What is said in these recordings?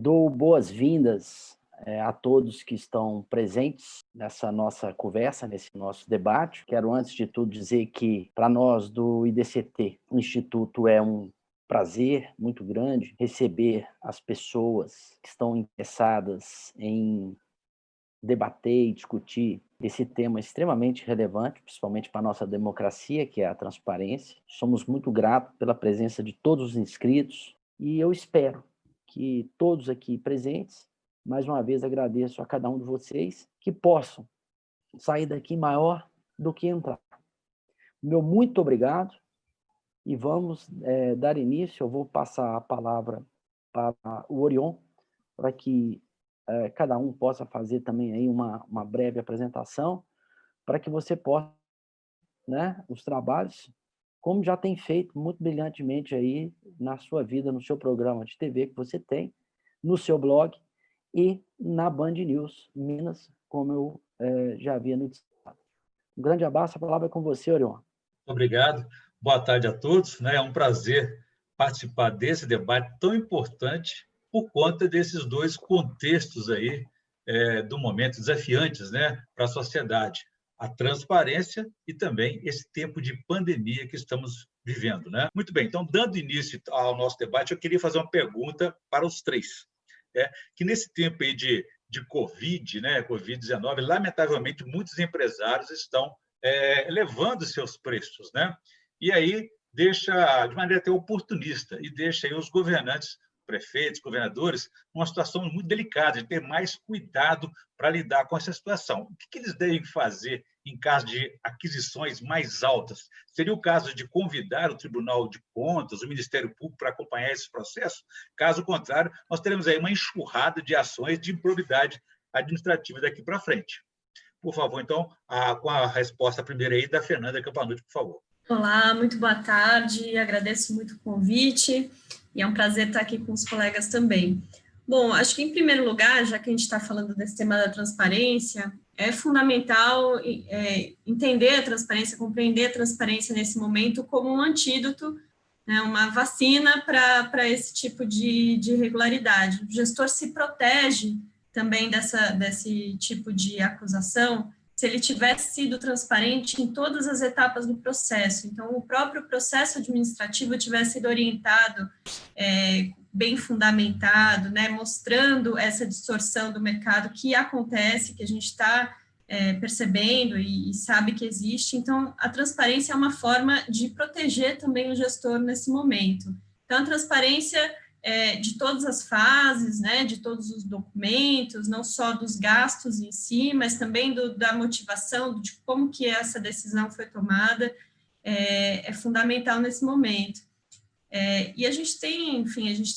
Dou boas-vindas a todos que estão presentes nessa nossa conversa, nesse nosso debate. Quero, antes de tudo, dizer que, para nós do IDCT, o Instituto é um prazer muito grande receber as pessoas que estão interessadas em debater e discutir esse tema extremamente relevante, principalmente para a nossa democracia, que é a transparência. Somos muito gratos pela presença de todos os inscritos e eu espero que todos aqui presentes, mais uma vez agradeço a cada um de vocês, que possam sair daqui maior do que entrar. Meu muito obrigado e vamos dar início. Eu vou passar a palavra para o Orion, para que cada um possa fazer também aí uma breve apresentação, para que você possa, né, os trabalhos, como já tem feito muito brilhantemente aí na sua vida, no seu programa de TV que você tem, no seu blog e na Band News Minas, como eu já havia noticiado. Um grande abraço, a palavra é com você, Orion. Obrigado. Boa tarde a todos. É um prazer participar desse debate tão importante por conta desses dois contextos aí do momento desafiantes, né, para a sociedade, a transparência e também esse tempo de pandemia que estamos vivendo, né? Muito bem. Então, dando início ao nosso debate, eu queria fazer uma pergunta para os três, que nesse tempo aí de Covid, né, Covid-19, lamentavelmente muitos empresários estão elevando seus preços, né? E aí deixa, de maneira até oportunista, e deixa aí os governantes, prefeitos, governadores, numa situação muito delicada, de ter mais cuidado para lidar com essa situação. O que eles devem fazer em caso de aquisições mais altas? Seria o caso de convidar o Tribunal de Contas, o Ministério Público, para acompanhar esse processo? Caso contrário, nós teremos aí uma enxurrada de ações de improbidade administrativa daqui para frente. Por favor, então, com a resposta primeira aí da Fernanda Campanucci, por favor. Olá, muito boa tarde, agradeço muito o convite e é um prazer estar aqui com os colegas também. Bom, acho que em primeiro lugar, já que a gente está falando desse tema da transparência, é fundamental entender a transparência, compreender a transparência nesse momento como um antídoto, né, uma vacina para esse tipo de irregularidade. O gestor se protege também desse tipo de acusação se ele tivesse sido transparente em todas as etapas do processo. Então, o próprio processo administrativo tivesse sido orientado, bem fundamentado, né, mostrando essa distorção do mercado que acontece, que a gente está percebendo e sabe que existe. Então, a transparência é uma forma de proteger também o gestor nesse momento. Então, a transparência de todas as fases, né, de todos os documentos, não só dos gastos em si, mas também da motivação, de como que essa decisão foi tomada, é fundamental nesse momento. E a gente tem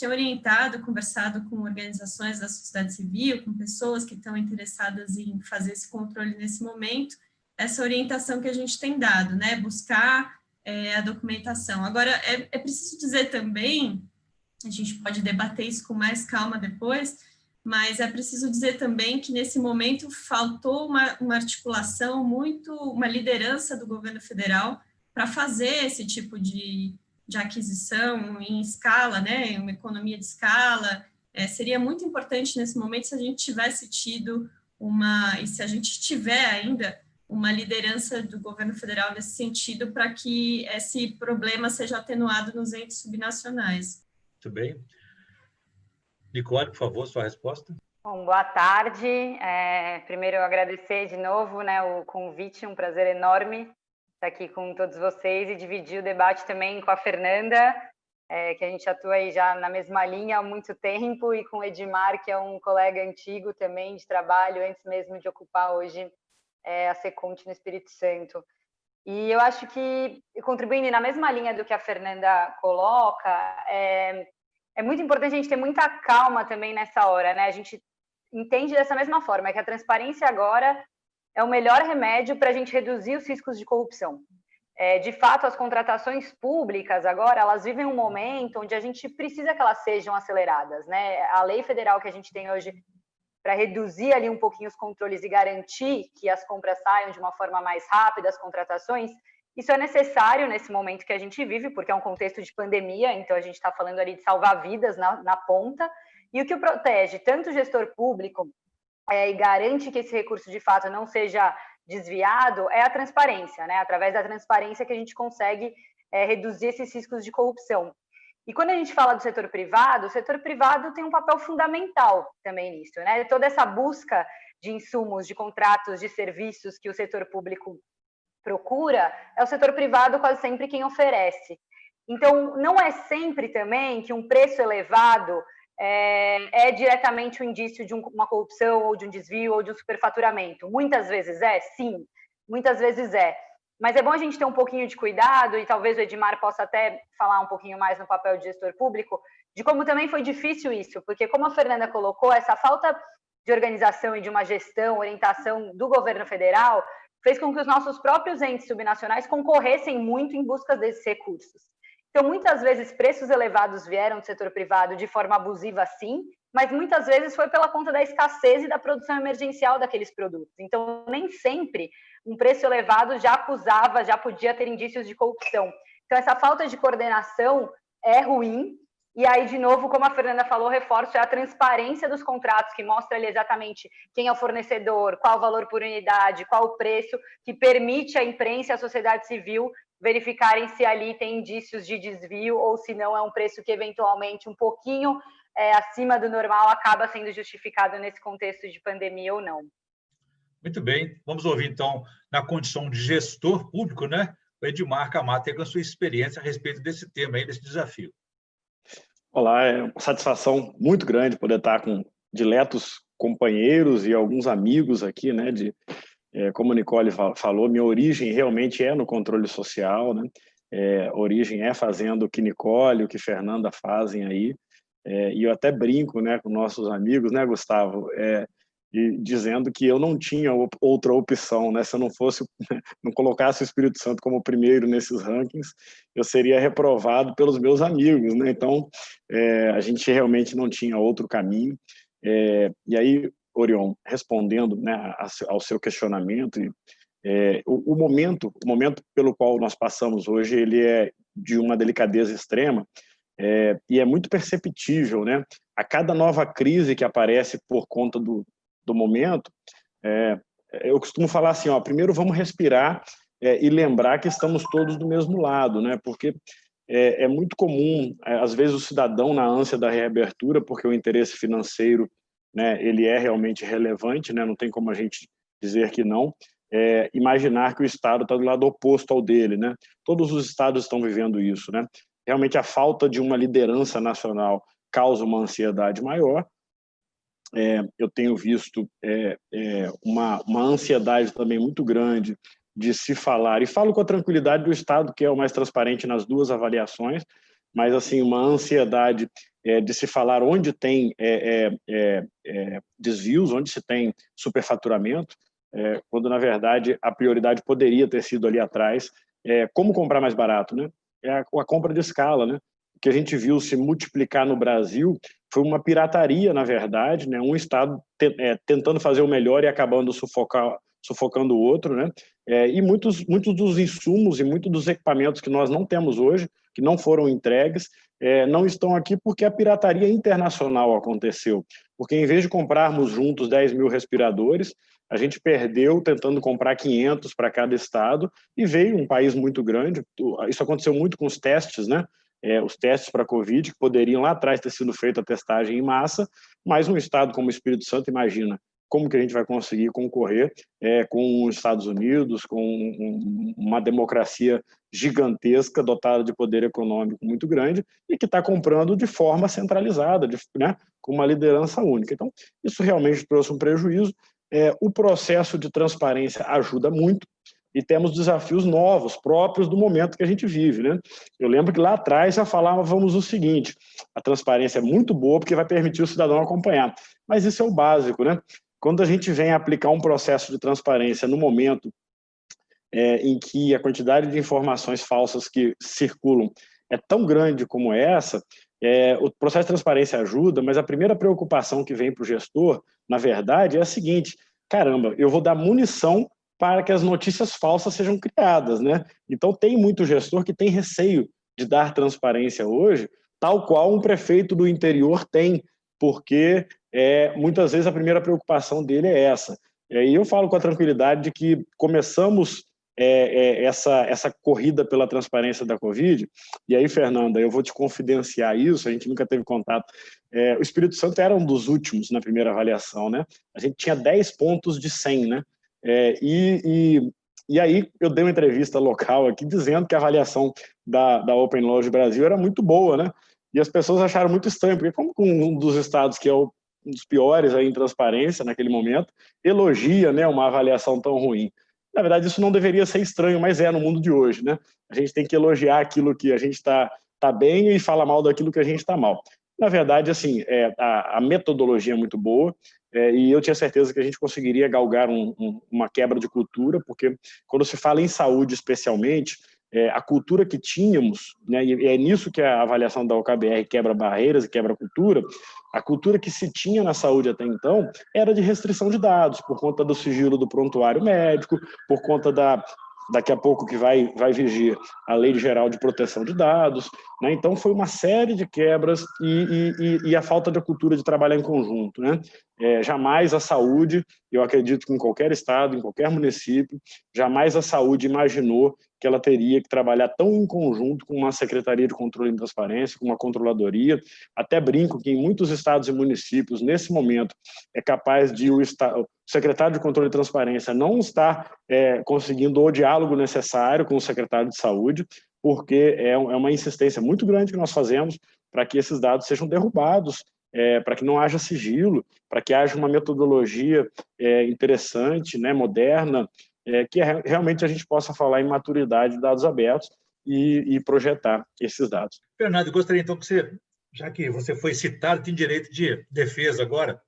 orientado, conversado com organizações da sociedade civil, com pessoas que estão interessadas em fazer esse controle nesse momento, essa orientação que a gente tem dado, né, buscar a documentação. Agora, é preciso dizer também, a gente pode debater isso com mais calma depois, mas é preciso dizer também que, nesse momento, faltou uma articulação uma liderança do governo federal para fazer esse tipo de aquisição em escala, né, uma economia de escala. Seria muito importante, nesse momento, se a gente tivesse tido e se a gente tiver ainda, uma liderança do governo federal nesse sentido, para que esse problema seja atenuado nos entes subnacionais. Muito bem. Nicole, por favor, sua resposta. Bom, boa tarde. Primeiro, eu agradecer de novo, né, o convite, um prazer enorme estar aqui com todos vocês e dividir o debate também com a Fernanda, que a gente atua aí já na mesma linha há muito tempo, e com o Edmar, que é um colega antigo também de trabalho, antes mesmo de ocupar hoje a Seconte no Espírito Santo. E eu acho que, contribuindo na mesma linha do que a Fernanda coloca, é muito importante a gente ter muita calma também nessa hora, né? A gente entende dessa mesma forma, que a transparência agora é o melhor remédio para a gente reduzir os riscos de corrupção. De fato, as contratações públicas agora, elas vivem um momento onde a gente precisa que elas sejam aceleradas, né? A lei federal que a gente tem hoje para reduzir ali um pouquinho os controles e garantir que as compras saiam de uma forma mais rápida, as contratações, isso é necessário nesse momento que a gente vive, porque é um contexto de pandemia, então a gente está falando ali de salvar vidas na ponta, E o que protege tanto o gestor público e garante que esse recurso, de fato, não seja desviado é a transparência, né? Através da transparência que a gente consegue reduzir esses riscos de corrupção. E quando a gente fala do setor privado, o setor privado tem um papel fundamental também nisso, né? Toda essa busca de insumos, de contratos, de serviços que o setor público procura, é o setor privado quase sempre quem oferece. Então, não é sempre também que um preço elevado é diretamente um indício de uma corrupção ou de um desvio ou de um superfaturamento. Muitas vezes sim, muitas vezes é. Mas é bom a gente ter um pouquinho de cuidado, e talvez o Edmar possa até falar um pouquinho mais no papel de gestor público, de como também foi difícil isso, porque como a Fernanda colocou, essa falta de organização e de uma gestão, orientação do governo federal, fez com que os nossos próprios entes subnacionais concorressem muito em busca desses recursos. Então, muitas vezes, preços elevados vieram do setor privado de forma abusiva, sim, mas muitas vezes foi pela conta da escassez e da produção emergencial daqueles produtos. Então, nem sempre um preço elevado já podia ter indícios de corrupção. Então, essa falta de coordenação é ruim. E aí, de novo, como a Fernanda falou, reforço, é a transparência dos contratos, que mostra ali exatamente quem é o fornecedor, qual o valor por unidade, qual o preço, que permite à imprensa e à sociedade civil verificarem se ali tem indícios de desvio ou se não é um preço que, eventualmente, um pouquinho acima do normal acaba sendo justificado nesse contexto de pandemia ou não. Muito bem. Vamos ouvir, então, na condição de gestor público, né, o Edmar Camatta com a sua experiência a respeito desse tema aí, desse desafio. Olá, é uma satisfação muito grande poder estar com diletos companheiros e alguns amigos aqui, né, como a Nicole falou, minha origem realmente é no controle social, né, origem é fazendo o que Nicole, o que Fernanda fazem aí, e eu até brinco, né, com nossos amigos, né, Gustavo, e dizendo que eu não tinha outra opção, né? Se eu não colocasse o Espírito Santo como primeiro nesses rankings, eu seria reprovado pelos meus amigos, né? Então, a gente realmente não tinha outro caminho. E aí, Orion, respondendo, né, ao seu questionamento, o momento pelo qual nós passamos hoje, ele é de uma delicadeza extrema, e é muito perceptível, né? A cada nova crise que aparece por conta do momento, eu costumo falar assim, primeiro vamos respirar e lembrar que estamos todos do mesmo lado, né? Porque é muito comum, às vezes, o cidadão, na ânsia da reabertura, porque o interesse financeiro, né, ele é realmente relevante, né? Não tem como a gente dizer que não, imaginar que o Estado está do lado oposto ao dele, né? Todos os estados estão vivendo isso, né? Realmente a falta de uma liderança nacional causa uma ansiedade maior. Eu tenho visto uma ansiedade também muito grande de se falar, e falo com a tranquilidade do Estado, que é o mais transparente nas duas avaliações, mas assim, uma ansiedade de se falar onde tem desvios, onde se tem superfaturamento, quando na verdade a prioridade poderia ter sido ali atrás, como comprar mais barato, né? A compra de escala, né? O que a gente viu se multiplicar no Brasil foi uma pirataria, na verdade, né? Um Estado tentando fazer o melhor e acabando sufocando o outro, né? E muitos dos insumos e muitos dos equipamentos que nós não temos hoje, que não foram entregues, não estão aqui porque a pirataria internacional aconteceu. Porque em vez de comprarmos juntos 10 mil respiradores, a gente perdeu tentando comprar 500 para cada estado e veio um país muito grande. Isso aconteceu muito com os testes, né? Os testes para a Covid, que poderiam lá atrás ter sido feita a testagem em massa, mas um estado como o Espírito Santo, imagina como que a gente vai conseguir concorrer com os Estados Unidos, com uma democracia gigantesca, dotada de poder econômico muito grande, e que está comprando de forma centralizada, né, com uma liderança única. Então, isso realmente trouxe um prejuízo. O processo de transparência ajuda muito, e temos desafios novos, próprios do momento que a gente vive, né? Eu lembro que lá atrás já falávamos o seguinte: a transparência é muito boa porque vai permitir o cidadão acompanhar. Mas isso é o básico, né? Quando a gente vem aplicar um processo de transparência no momento em que a quantidade de informações falsas que circulam é tão grande como essa, o processo de transparência ajuda, mas a primeira preocupação que vem para o gestor, na verdade, é a seguinte: caramba, eu vou dar munição para que as notícias falsas sejam criadas, né? Então, tem muito gestor que tem receio de dar transparência hoje, tal qual um prefeito do interior tem porque muitas vezes a primeira preocupação dele é essa. E eu falo com a tranquilidade de que começamos essa corrida pela transparência da Covid, e aí, Fernanda, eu vou te confidenciar isso, a gente nunca teve contato. O Espírito Santo era um dos últimos na primeira avaliação, né? A gente tinha 10 pontos de 100, né? E aí eu dei uma entrevista local aqui dizendo que a avaliação da Open Lodge Brasil era muito boa, né? E as pessoas acharam muito estranho, porque como um dos estados que é um dos piores aí em transparência naquele momento, elogia, né, uma avaliação tão ruim. Na verdade, isso não deveria ser estranho, mas no mundo de hoje, né? A gente tem que elogiar aquilo que a gente está bem e falar mal daquilo que a gente está mal. Na verdade, assim, a metodologia é muito boa, e eu tinha certeza que a gente conseguiria galgar uma quebra de cultura, porque quando se fala em saúde especialmente, a cultura que tínhamos, né, e é nisso que a avaliação da OKBR quebra barreiras e quebra cultura, a cultura que se tinha na saúde até então era de restrição de dados, por conta do sigilo do prontuário médico, por conta daqui a pouco que vai vigir a Lei Geral de Proteção de Dados, né? Então foi uma série de quebras e a falta de cultura de trabalhar em conjunto, né? Jamais a saúde, eu acredito que em qualquer estado, em qualquer município, jamais a saúde imaginou que ela teria que trabalhar tão em conjunto com uma Secretaria de Controle e Transparência, com uma controladoria. Até brinco que em muitos estados e municípios, nesse momento, é capaz de o secretário de Controle e Transparência não estar conseguindo o diálogo necessário com o secretário de Saúde, porque é uma insistência muito grande que nós fazemos para que esses dados sejam derrubados, para que não haja sigilo, para que haja uma metodologia interessante, né, moderna, que realmente a gente possa falar em maturidade de dados abertos e projetar esses dados. Fernando, gostaria então que você, já que você foi citado, tem direito de defesa agora,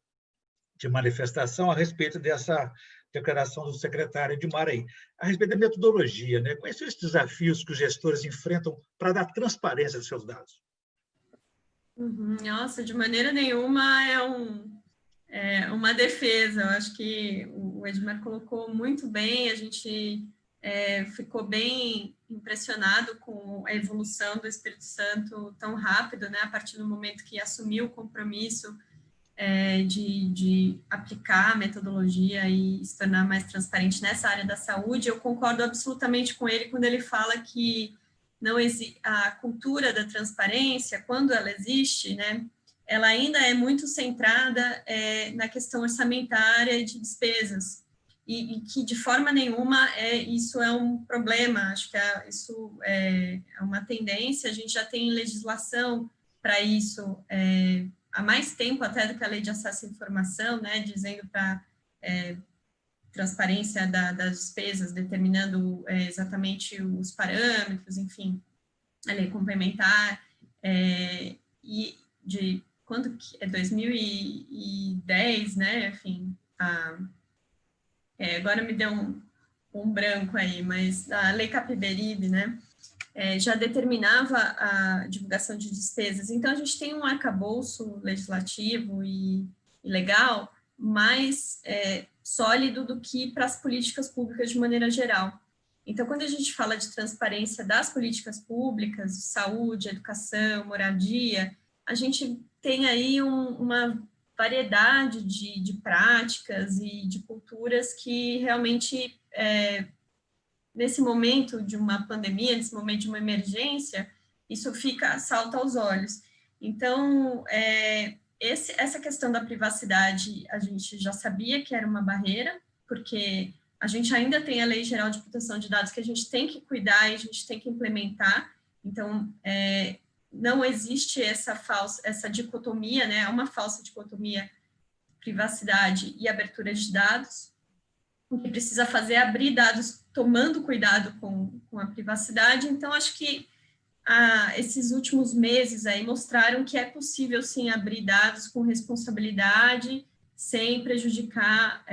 de manifestação a respeito dessa declaração do secretário Edmar aí, a respeito da metodologia, né? Quais são os desafios que os gestores enfrentam para dar transparência aos seus dados? Nossa, de maneira nenhuma uma defesa. Eu acho que o Edmar colocou muito bem, a gente ficou bem impressionado com a evolução do Espírito Santo tão rápido, né? A partir do momento que assumiu o compromisso de aplicar a metodologia e se tornar mais transparente nessa área da saúde. Eu concordo absolutamente com ele quando ele fala que a cultura da transparência, quando ela existe, né, ela ainda é muito centrada na questão orçamentária e de despesas, e que de forma nenhuma isso é um problema. Acho que isso é uma tendência, a gente já tem legislação para isso, há mais tempo até do que a Lei de Acesso à Informação, né, dizendo para transparência das despesas, determinando exatamente os parâmetros, enfim, a lei complementar, e de quando que é 2010, né, enfim, agora me deu um branco aí, mas a Lei Capiberibe, né, já determinava a divulgação de despesas. Então, a gente tem um arcabouço legislativo e legal mais sólido do que para as políticas públicas de maneira geral. Então, quando a gente fala de transparência das políticas públicas, saúde, educação, moradia, a gente tem aí uma variedade de práticas e de culturas que realmente nesse momento de uma pandemia, nesse momento de uma emergência, isso salta aos olhos. Então, essa questão da privacidade, a gente já sabia que era uma barreira, porque a gente ainda tem a Lei Geral de Proteção de Dados que a gente tem que cuidar e a gente tem que implementar. Então, não existe essa dicotomia, né? É uma falsa dicotomia, privacidade e abertura de dados. O que precisa fazer é abrir dados tomando cuidado com a privacidade. Então, acho que esses últimos meses aí mostraram que é possível, sim, abrir dados com responsabilidade, sem prejudicar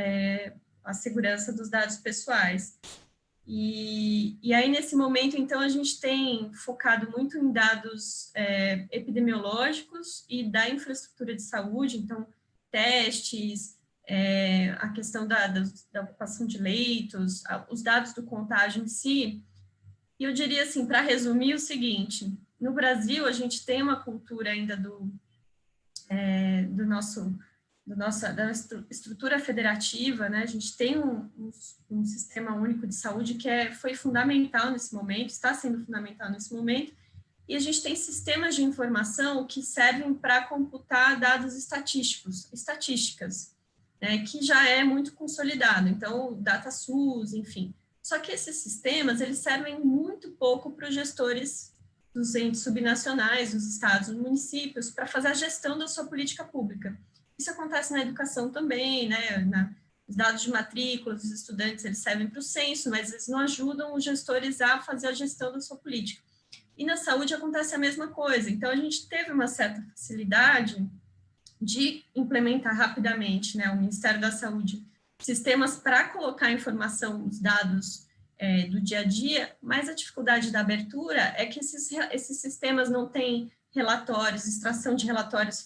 a segurança dos dados pessoais. E aí, nesse momento, então, a gente tem focado muito em dados epidemiológicos e da infraestrutura de saúde, então, testes, a questão da ocupação de leitos, os dados do contágio em si. E eu diria assim, para resumir, o seguinte: no Brasil, a gente tem uma cultura ainda da estrutura federativa, né? A gente tem um sistema único de saúde que foi fundamental nesse momento, está sendo fundamental nesse momento, e a gente tem sistemas de informação que servem para computar dados estatísticas, né? Que já é muito consolidado, então, o DataSUS, enfim. Só que esses sistemas, eles servem muito pouco para os gestores dos entes subnacionais, dos estados, dos municípios, para fazer a gestão da sua política pública. Isso acontece na educação também, né? Os dados de matrícula dos estudantes, eles servem para o censo, mas eles não ajudam os gestores a fazer a gestão da sua política. E na saúde acontece a mesma coisa. Então, a gente teve uma certa facilidade de implementar rapidamente, né? O Ministério da Saúde, sistemas para colocar informação, os dados do dia a dia, mas a dificuldade da abertura é que esses sistemas não têm relatórios, extração de relatórios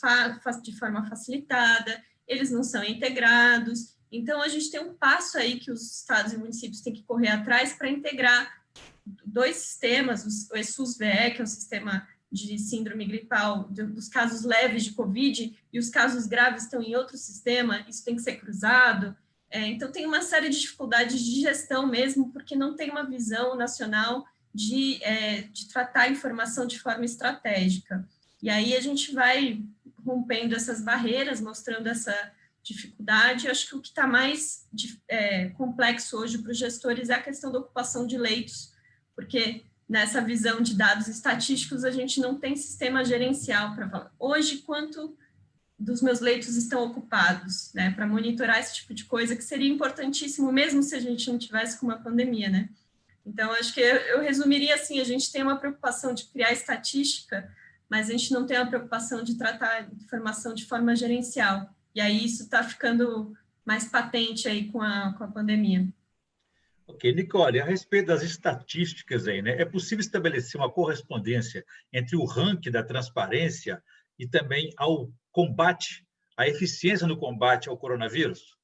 de forma facilitada, eles não são integrados, então a gente tem um passo aí que os estados e municípios têm que correr atrás para integrar dois sistemas, o ESUS-VE, que é o sistema de síndrome gripal, dos casos leves de Covid, e os casos graves estão em outro sistema, isso tem que ser cruzado. Então, tem uma série de dificuldades de gestão mesmo, porque não tem uma visão nacional de tratar a informação de forma estratégica. E aí a gente vai rompendo essas barreiras, mostrando essa dificuldade. Eu acho que o que está mais complexo hoje para os gestores é a questão da ocupação de leitos, porque nessa visão de dados estatísticos a gente não tem sistema gerencial para falar hoje quanto dos meus leitos estão ocupados, né, para monitorar esse tipo de coisa, que seria importantíssimo, mesmo se a gente não tivesse com uma pandemia, né. Então, acho que eu resumiria assim, a gente tem uma preocupação de criar estatística, mas a gente não tem uma preocupação de tratar a informação de forma gerencial, e aí isso está ficando mais patente aí com a pandemia. Ok, Nicole, a respeito das estatísticas aí, né, é possível estabelecer uma correspondência entre o ranking da transparência e também ao combate, a eficiência no combate ao coronavírus?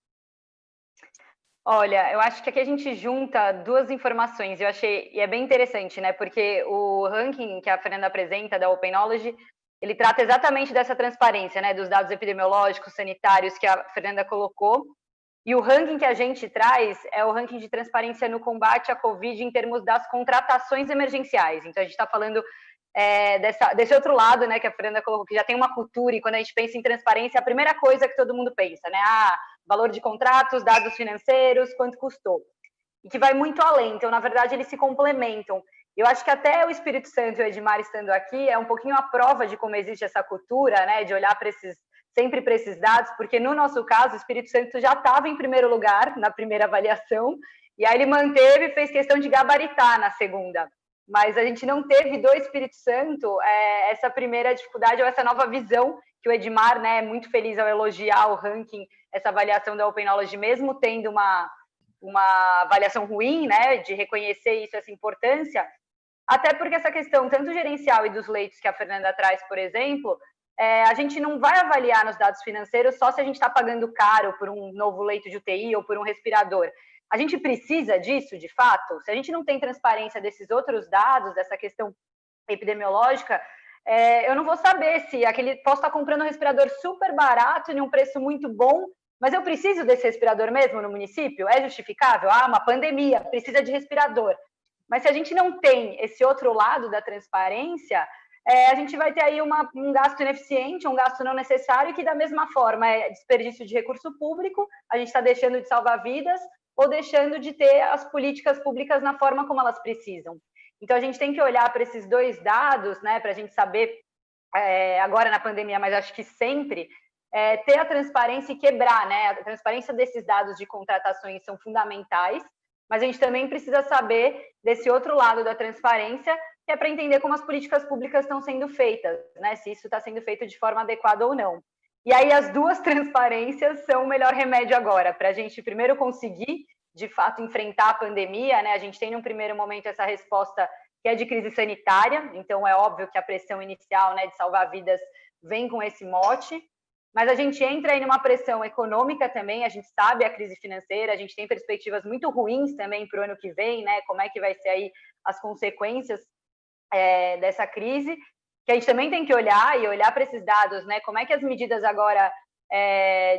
Olha, eu acho que aqui a gente junta duas informações, eu achei, e é bem interessante, né, porque o ranking que a Fernanda apresenta da Open Knowledge, ele trata exatamente dessa transparência, né, dos dados epidemiológicos, sanitários que a Fernanda colocou, e o ranking que a gente traz é o ranking de transparência no combate à Covid em termos das contratações emergenciais. Então, a gente está falando desse outro lado, né, que a Fernanda colocou, que já tem uma cultura, e quando a gente pensa em transparência, é a primeira coisa que todo mundo pensa, né? Valor de contratos, dados financeiros, quanto custou. E que vai muito além. Então, na verdade, eles se complementam. Eu acho que até o Espírito Santo e o Edmar estando aqui é um pouquinho a prova de como existe essa cultura, né, de olhar sempre para esses dados, porque no nosso caso, o Espírito Santo já estava em primeiro lugar na primeira avaliação, e aí ele manteve e fez questão de gabaritar na segunda. Mas a gente não teve do Espírito Santo essa primeira dificuldade ou essa nova visão que o Edmar, né, é muito feliz ao elogiar o ranking, essa avaliação da Open Knowledge, mesmo tendo uma avaliação ruim, né, de reconhecer isso, essa importância, até porque essa questão, tanto gerencial e dos leitos que a Fernanda traz, por exemplo, a gente não vai avaliar nos dados financeiros só se a gente está pagando caro por um novo leito de UTI ou por um respirador. A gente precisa disso, de fato? Se a gente não tem transparência desses outros dados, dessa questão epidemiológica, eu não vou saber se posso estar comprando um respirador super barato, em um preço muito bom, mas eu preciso desse respirador mesmo no município? É justificável? Uma pandemia, precisa de respirador. Mas se a gente não tem esse outro lado da transparência, a gente vai ter aí um gasto ineficiente, um gasto não necessário, que da mesma forma é desperdício de recurso público, a gente está deixando de salvar vidas, ou deixando de ter as políticas públicas na forma como elas precisam. Então, a gente tem que olhar para esses dois dados, né, para a gente saber, agora na pandemia, mas acho que sempre, ter a transparência e quebrar, né? A transparência desses dados de contratações são fundamentais, mas a gente também precisa saber desse outro lado da transparência, que é para entender como as políticas públicas estão sendo feitas, né? Se isso está sendo feito de forma adequada ou não. E aí as duas transparências são o melhor remédio agora, para a gente primeiro conseguir, de fato, enfrentar a pandemia, né? A gente tem, num primeiro momento, essa resposta que é de crise sanitária, então é óbvio que a pressão inicial, né, de salvar vidas vem com esse mote, mas a gente entra aí numa pressão econômica também, a gente sabe a crise financeira, a gente tem perspectivas muito ruins também para o ano que vem, né? Como é que vai ser aí as consequências dessa crise, que a gente também tem que olhar para esses dados, né? Como é que as medidas agora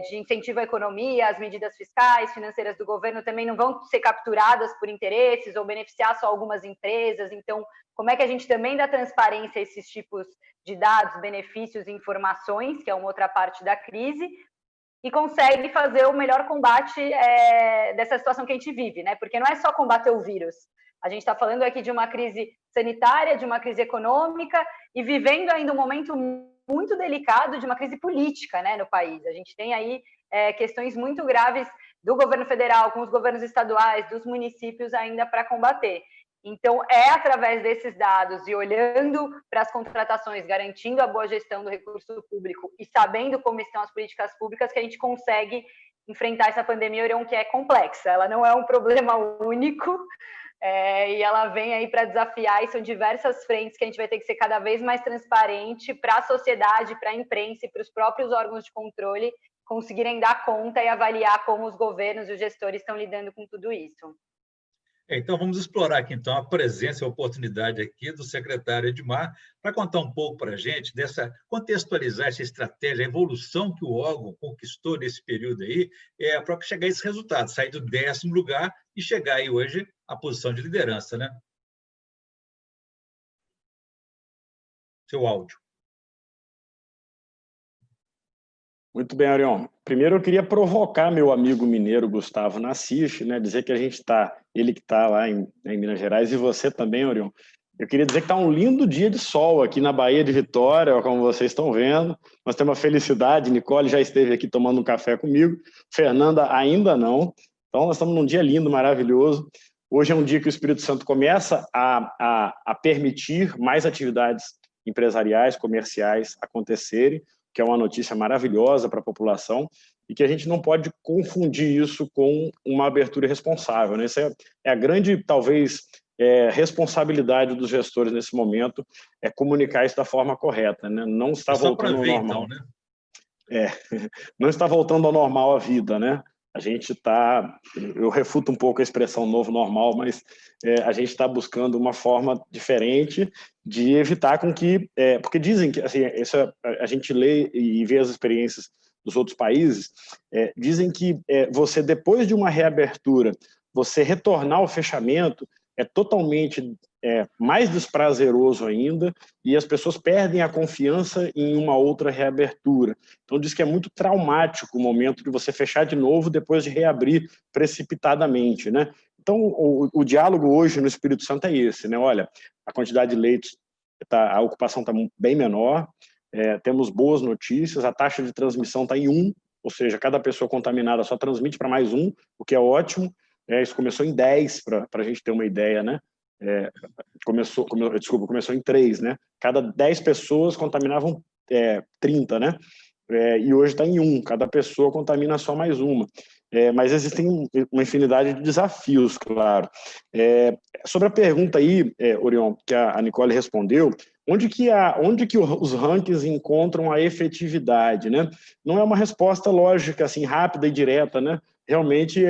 de incentivo à economia, as medidas fiscais, financeiras do governo também não vão ser capturadas por interesses ou beneficiar só algumas empresas. Então, como é que a gente também dá transparência a esses tipos de dados, benefícios e informações, que é uma outra parte da crise, e consegue fazer o melhor combate dessa situação que a gente vive, né? Porque não é só combater o vírus. A gente está falando aqui de uma crise sanitária, de uma crise econômica e vivendo ainda um momento muito delicado de uma crise política, né, no país. A gente tem aí questões muito graves do governo federal, com os governos estaduais, dos municípios ainda para combater. Então, é através desses dados e olhando para as contratações, garantindo a boa gestão do recurso público e sabendo como estão as políticas públicas que a gente consegue enfrentar essa pandemia, Orion, que é complexa. Ela não é um problema único, e ela vem aí para desafiar, e são diversas frentes que a gente vai ter que ser cada vez mais transparente para a sociedade, para a imprensa e para os próprios órgãos de controle conseguirem dar conta e avaliar como os governos e os gestores estão lidando com tudo isso. Então, vamos explorar aqui, então, a presença e a oportunidade aqui do secretário Edmar para contar um pouco para a gente, contextualizar essa estratégia, a evolução que o órgão conquistou nesse período aí, para chegar a esse resultado, sair do 10º lugar e chegar aí hoje à posição de liderança, né? Seu áudio. Muito bem, Orion. Primeiro eu queria provocar meu amigo mineiro Gustavo Nassif, né, dizer que a gente ele que está lá em Minas Gerais, e você também, Orion. Eu queria dizer que está um lindo dia de sol aqui na Baía de Vitória, como vocês estão vendo. Nós temos uma felicidade, Nicole já esteve aqui tomando um café comigo, Fernanda ainda não. Então nós estamos num dia lindo, maravilhoso. Hoje é um dia que o Espírito Santo começa a permitir mais atividades empresariais, comerciais acontecerem, que é uma notícia maravilhosa para a população, e que a gente não pode confundir isso com uma abertura irresponsável, né? Essa é a grande, talvez, responsabilidade dos gestores nesse momento, é comunicar isso da forma correta, né? Não está voltando ao normal. Então, né? Não está voltando ao normal a vida, né? A gente está, eu refuto um pouco a expressão novo normal, mas a gente está buscando uma forma diferente de evitar com que, porque dizem que, assim, a gente lê e vê as experiências dos outros países, dizem que você, depois de uma reabertura, você retornar ao fechamento é totalmente mais desprazeroso ainda, e as pessoas perdem a confiança em uma outra reabertura. Então diz que é muito traumático o momento de você fechar de novo depois de reabrir precipitadamente, né? Então o diálogo hoje no Espírito Santo é esse, né? Olha, a quantidade de leitos, a ocupação está bem menor, temos boas notícias, a taxa de transmissão está em 1, ou seja, cada pessoa contaminada só transmite para mais 1, o que é ótimo. Isso começou em 10, para a gente ter uma ideia, né? Começou em 3, né? Cada 10 pessoas contaminavam 30, né? E hoje está em 1, cada pessoa contamina só mais uma. Mas existem uma infinidade de desafios, claro. Sobre a pergunta aí, Orion, que a Nicole respondeu, onde que os rankings encontram a efetividade, né? Não é uma resposta lógica, assim, rápida e direta, né? Realmente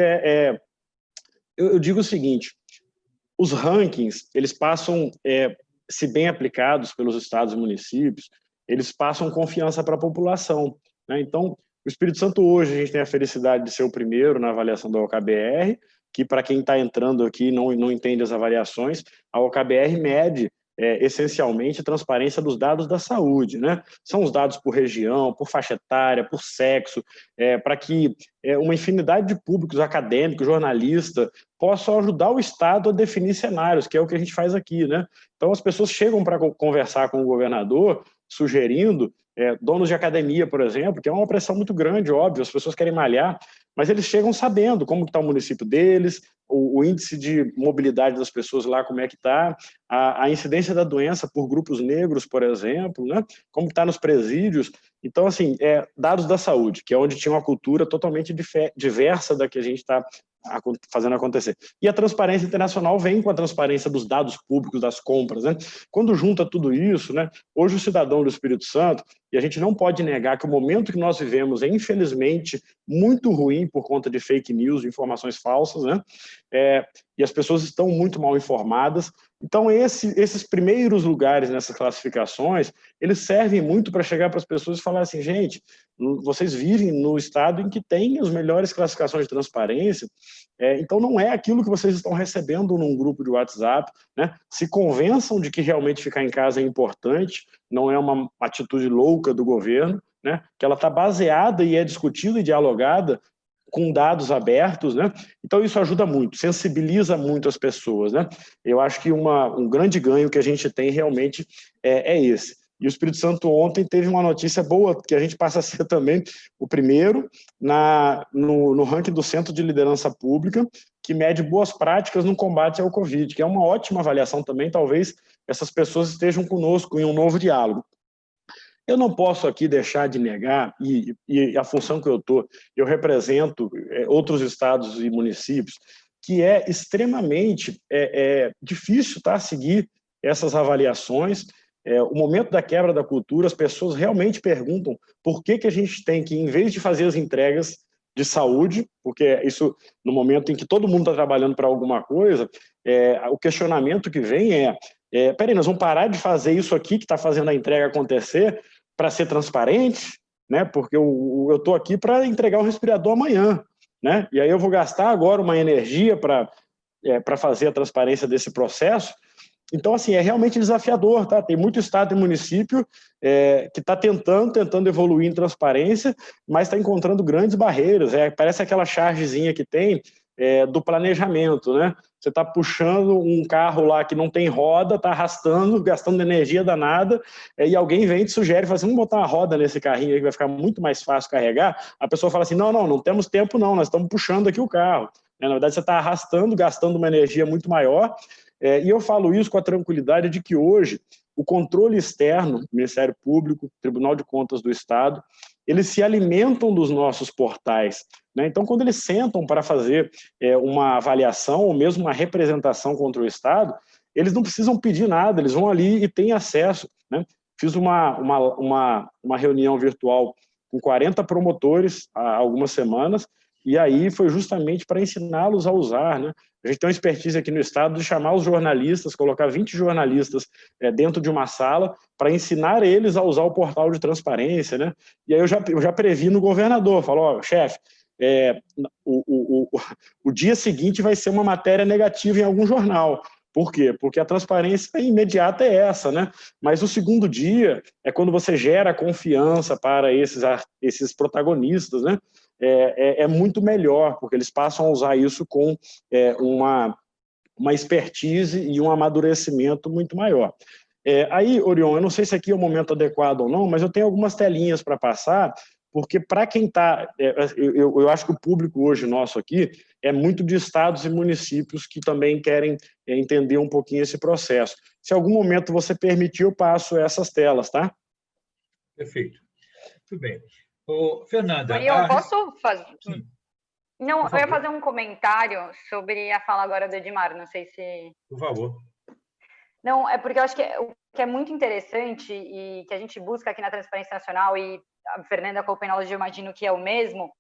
eu digo o seguinte: os rankings, eles passam, se bem aplicados pelos estados e municípios, eles passam confiança para a população, né? Então, o Espírito Santo hoje, a gente tem a felicidade de ser o primeiro na avaliação da OKBR, que para quem está entrando aqui não entende as avaliações, a OKBR mede essencialmente a transparência dos dados da saúde, né? São os dados por região, por faixa etária, por sexo, para que uma infinidade de públicos, acadêmicos, jornalistas, possam ajudar o Estado a definir cenários, que é o que a gente faz aqui, né? Então as pessoas chegam para conversar com o governador, sugerindo, donos de academia, por exemplo, que é uma pressão muito grande, óbvio, as pessoas querem malhar, mas eles chegam sabendo como está o município deles, o índice de mobilidade das pessoas lá, como é que está, a incidência da doença por grupos negros, por exemplo, né? Como está nos presídios. Então, assim, dados da saúde, que é onde tinha uma cultura totalmente diversa da que a gente está fazendo acontecer. E a transparência internacional vem com a transparência dos dados públicos, das compras, né? Quando junta tudo isso, né? Hoje o cidadão do Espírito Santo, e a gente não pode negar que o momento que nós vivemos é, infelizmente, muito ruim por conta de fake news, de informações falsas, né? E as pessoas estão muito mal informadas, Então, esses primeiros lugares nessas classificações, eles servem muito para chegar para as pessoas e falar assim, gente, vocês vivem no estado em que tem as melhores classificações de transparência, então não é aquilo que vocês estão recebendo num grupo de WhatsApp, né? Se convençam de que realmente ficar em casa é importante, não é uma atitude louca do governo, né? Que ela está baseada e é discutida e dialogada com dados abertos, né? Então isso ajuda muito, sensibiliza muito as pessoas, né? Eu acho que um grande ganho que a gente tem realmente é esse. E o Espírito Santo ontem teve uma notícia boa, que a gente passa a ser também o primeiro no ranking do Centro de Liderança Pública, que mede boas práticas no combate ao Covid, que é uma ótima avaliação também, talvez essas pessoas estejam conosco em um novo diálogo. Eu não posso aqui deixar de negar, e a função que eu represento outros estados e municípios, que é extremamente difícil, tá, seguir essas avaliações. O momento da quebra da cultura, as pessoas realmente perguntam por que a gente tem que, em vez de fazer as entregas de saúde, porque isso, no momento em que todo mundo está trabalhando para alguma coisa, o questionamento que vem peraí, nós vamos parar de fazer isso aqui que está fazendo a entrega acontecer para ser transparente, né? Porque eu estou aqui para entregar o respirador amanhã, né? E aí eu vou gastar agora uma energia para fazer a transparência desse processo. Então, assim, é realmente desafiador, tá? Tem muito estado e município que está tentando evoluir em transparência, mas está encontrando grandes barreiras. Parece aquela chargezinha que tem do planejamento, né? Você está puxando um carro lá que não tem roda, está arrastando, gastando energia danada, e alguém vem e te sugere, fala assim, vamos botar uma roda nesse carrinho aí que vai ficar muito mais fácil carregar. A pessoa fala assim, não temos tempo não, nós estamos puxando aqui o carro. Na verdade, você está arrastando, gastando uma energia muito maior, e eu falo isso com a tranquilidade de que hoje o controle externo, Ministério Público, Tribunal de Contas do Estado, eles se alimentam dos nossos portais, né? Então, quando eles sentam para fazer uma avaliação ou mesmo uma representação contra o Estado, eles não precisam pedir nada, eles vão ali e têm acesso, né? Fiz uma reunião virtual com 40 promotores há algumas semanas, e aí foi justamente para ensiná-los a usar, né? A gente tem uma expertise aqui no Estado de chamar os jornalistas, colocar 20 jornalistas dentro de uma sala para ensinar eles a usar o portal de transparência, né? E aí eu já previ no governador, falo, chefe, o dia seguinte vai ser uma matéria negativa em algum jornal. Por quê? Porque a transparência imediata é essa, né? Mas o segundo dia é quando você gera confiança para esses protagonistas, né? É muito melhor, porque eles passam a usar isso com uma expertise e um amadurecimento muito maior. Aí, Orion, eu não sei se aqui é o momento adequado ou não, mas eu tenho algumas telinhas para passar, porque para quem está... eu acho que o público hoje nosso aqui é muito de estados e municípios que também querem entender um pouquinho esse processo. Se em algum momento você permitir, eu passo essas telas, tá? Perfeito. Muito bem. Fernanda... Eu posso fazer... Sim. Não, eu ia fazer um comentário sobre a fala agora do Edmar, não sei se... Por favor. Não, é porque eu acho que o que é muito interessante e que a gente busca aqui na Transparência Nacional, e a Fernanda Colpenology, eu imagino que é o mesmo,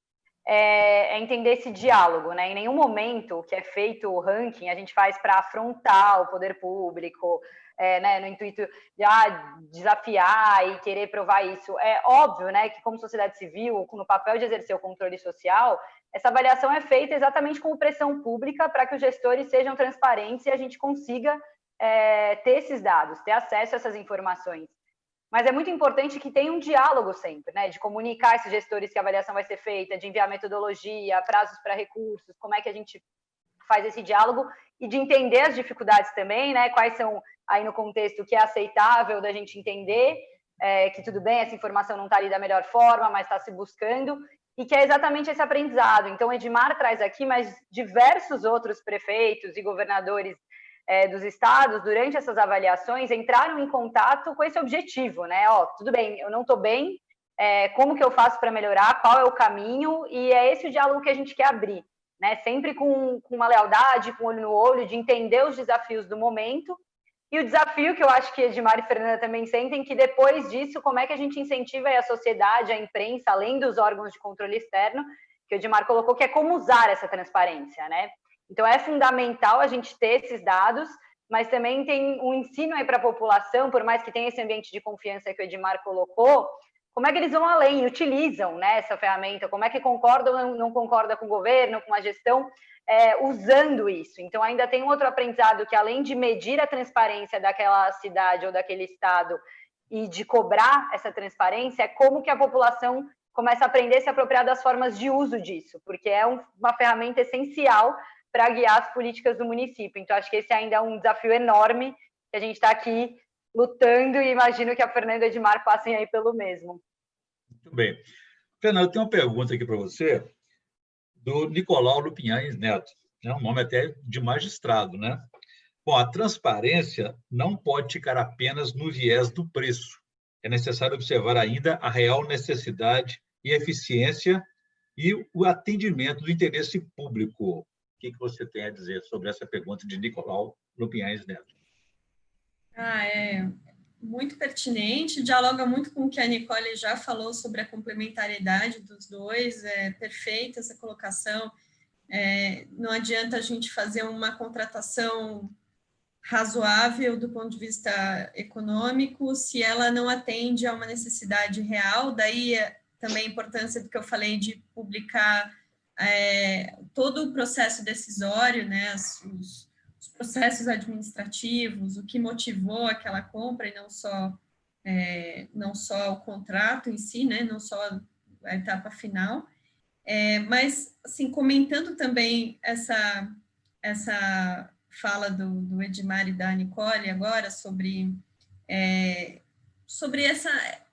é entender esse diálogo, né? Em nenhum momento que é feito o ranking, a gente faz para afrontar o poder público, né, no intuito de desafiar e querer provar isso. É óbvio, né, que como sociedade civil, no papel de exercer o controle social, essa avaliação é feita exatamente com pressão pública para que os gestores sejam transparentes e a gente consiga ter esses dados, ter acesso a essas informações. Mas é muito importante que tenha um diálogo sempre, né, de comunicar a esses gestores que a avaliação vai ser feita, de enviar metodologia, prazos para recursos, como é que a gente faz esse diálogo e de entender as dificuldades também, né, quais são aí no contexto que é aceitável da gente entender, que tudo bem, essa informação não está ali da melhor forma, mas está se buscando, e que é exatamente esse aprendizado. Então, Edmar traz aqui, mas diversos outros prefeitos e governadores dos estados, durante essas avaliações, entraram em contato com esse objetivo, né? Tudo bem, eu não estou bem, como que eu faço para melhorar, qual é o caminho, e é esse o diálogo que a gente quer abrir, né? Sempre com uma lealdade, com olho no olho, de entender os desafios do momento, e o desafio que eu acho que Edmar e Fernanda também sentem, que depois disso, como é que a gente incentiva a sociedade, a imprensa, além dos órgãos de controle externo, que o Edmar colocou, que é como usar essa transparência, né? Então, é fundamental a gente ter esses dados, mas também tem um ensino aí para a população, por mais que tenha esse ambiente de confiança que o Edmar colocou, como é que eles vão além, utilizam, né, essa ferramenta, como é que concordam ou não concordam com o governo, com a gestão, usando isso. Então, ainda tem um outro aprendizado que, além de medir a transparência daquela cidade ou daquele estado e de cobrar essa transparência, é como que a população começa a aprender a se apropriar das formas de uso disso, porque é uma ferramenta essencial para guiar as políticas do município. Então, acho que esse ainda é um desafio enorme que a gente está aqui lutando e imagino que a Fernanda e o Edmar passem aí pelo mesmo. Muito bem. Fernanda, eu tenho uma pergunta aqui para você, do Nicolau Lupinhães Neto. É um nome até de magistrado, né? Bom, a transparência não pode ficar apenas no viés do preço. É necessário observar ainda a real necessidade e eficiência e o atendimento do interesse público. O que você tem a dizer sobre essa pergunta de Nicolau Lupinhães Neto? É muito pertinente, dialoga muito com o que a Nicole já falou sobre a complementariedade dos dois, é perfeita essa colocação. Não adianta a gente fazer uma contratação razoável do ponto de vista econômico se ela não atende a uma necessidade real, daí também a importância do que eu falei de publicar todo o processo decisório, né, os processos administrativos, o que motivou aquela compra e não só o contrato em si, né, não só a etapa final, mas, assim, comentando também essa fala do Edmar e da Nicole agora sobre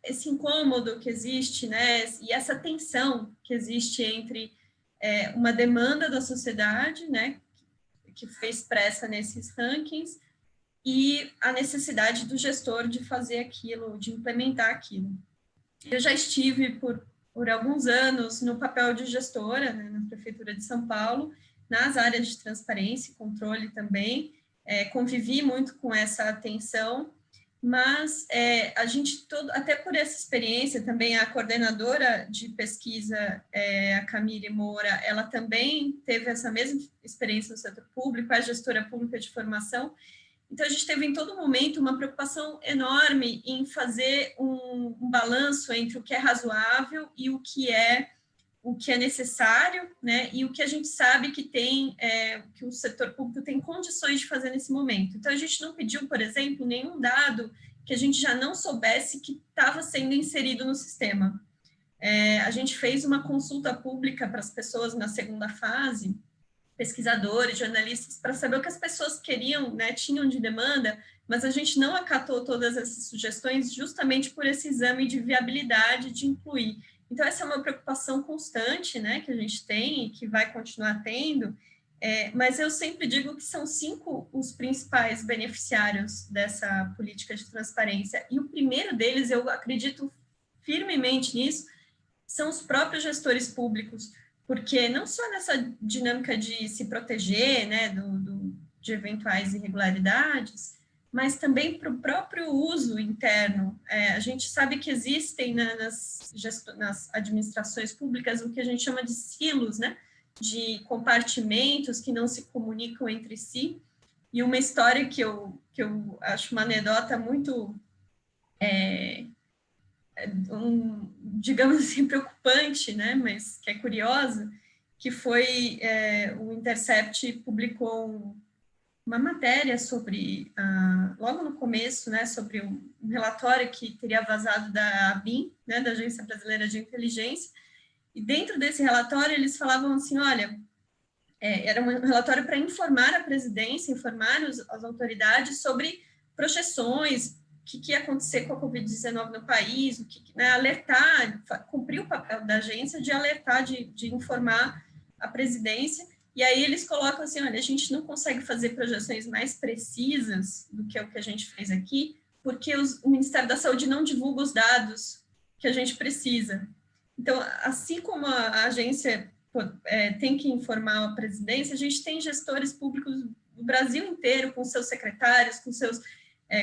esse incômodo que existe, né, e essa tensão que existe entre uma demanda da sociedade, né, que foi expressa nesses rankings, e a necessidade do gestor de fazer aquilo, de implementar aquilo. Eu já estive por alguns anos no papel de gestora, né, na Prefeitura de São Paulo, nas áreas de transparência e controle também, convivi muito com essa atenção, mas a gente, até por essa experiência também, a coordenadora de pesquisa, a Camille Moura, ela também teve essa mesma experiência no setor público, é gestora pública de formação. Então, a gente teve em todo momento uma preocupação enorme em fazer um balanço entre o que é razoável e o que é necessário, né, e o que a gente sabe que que o setor público tem condições de fazer nesse momento. Então, a gente não pediu, por exemplo, nenhum dado que a gente já não soubesse que estava sendo inserido no sistema. A gente fez uma consulta pública para as pessoas na segunda fase, pesquisadores, jornalistas, para saber o que as pessoas queriam, né, tinham de demanda, mas a gente não acatou todas essas sugestões justamente por esse exame de viabilidade de incluir. Então, essa é uma preocupação constante, né, que a gente tem e que vai continuar tendo, mas eu sempre digo que são 5 os principais beneficiários dessa política de transparência, e o primeiro deles, eu acredito firmemente nisso, são os próprios gestores públicos, porque não só nessa dinâmica de se proteger, né, de eventuais irregularidades, mas também para o próprio uso interno. A gente sabe que existem, né, nas administrações públicas o que a gente chama de silos, né, de compartimentos que não se comunicam entre si, e uma história que eu acho uma anedota muito, digamos assim, preocupante, né, mas que é curiosa, que foi o Intercept publicou uma matéria sobre, logo no começo, né, sobre um relatório que teria vazado da ABIN, né, da Agência Brasileira de Inteligência, e dentro desse relatório eles falavam assim, olha, era um relatório para informar a presidência, informar as autoridades sobre projeções, o que ia acontecer com a Covid-19 no país, né, alertar, cumprir o papel da agência de alertar, de informar a presidência. E aí eles colocam assim, olha, a gente não consegue fazer projeções mais precisas do que o que a gente fez aqui, porque o Ministério da Saúde não divulga os dados que a gente precisa. Então, assim como a agência tem que informar a presidência, a gente tem gestores públicos do Brasil inteiro, com seus secretários, com seus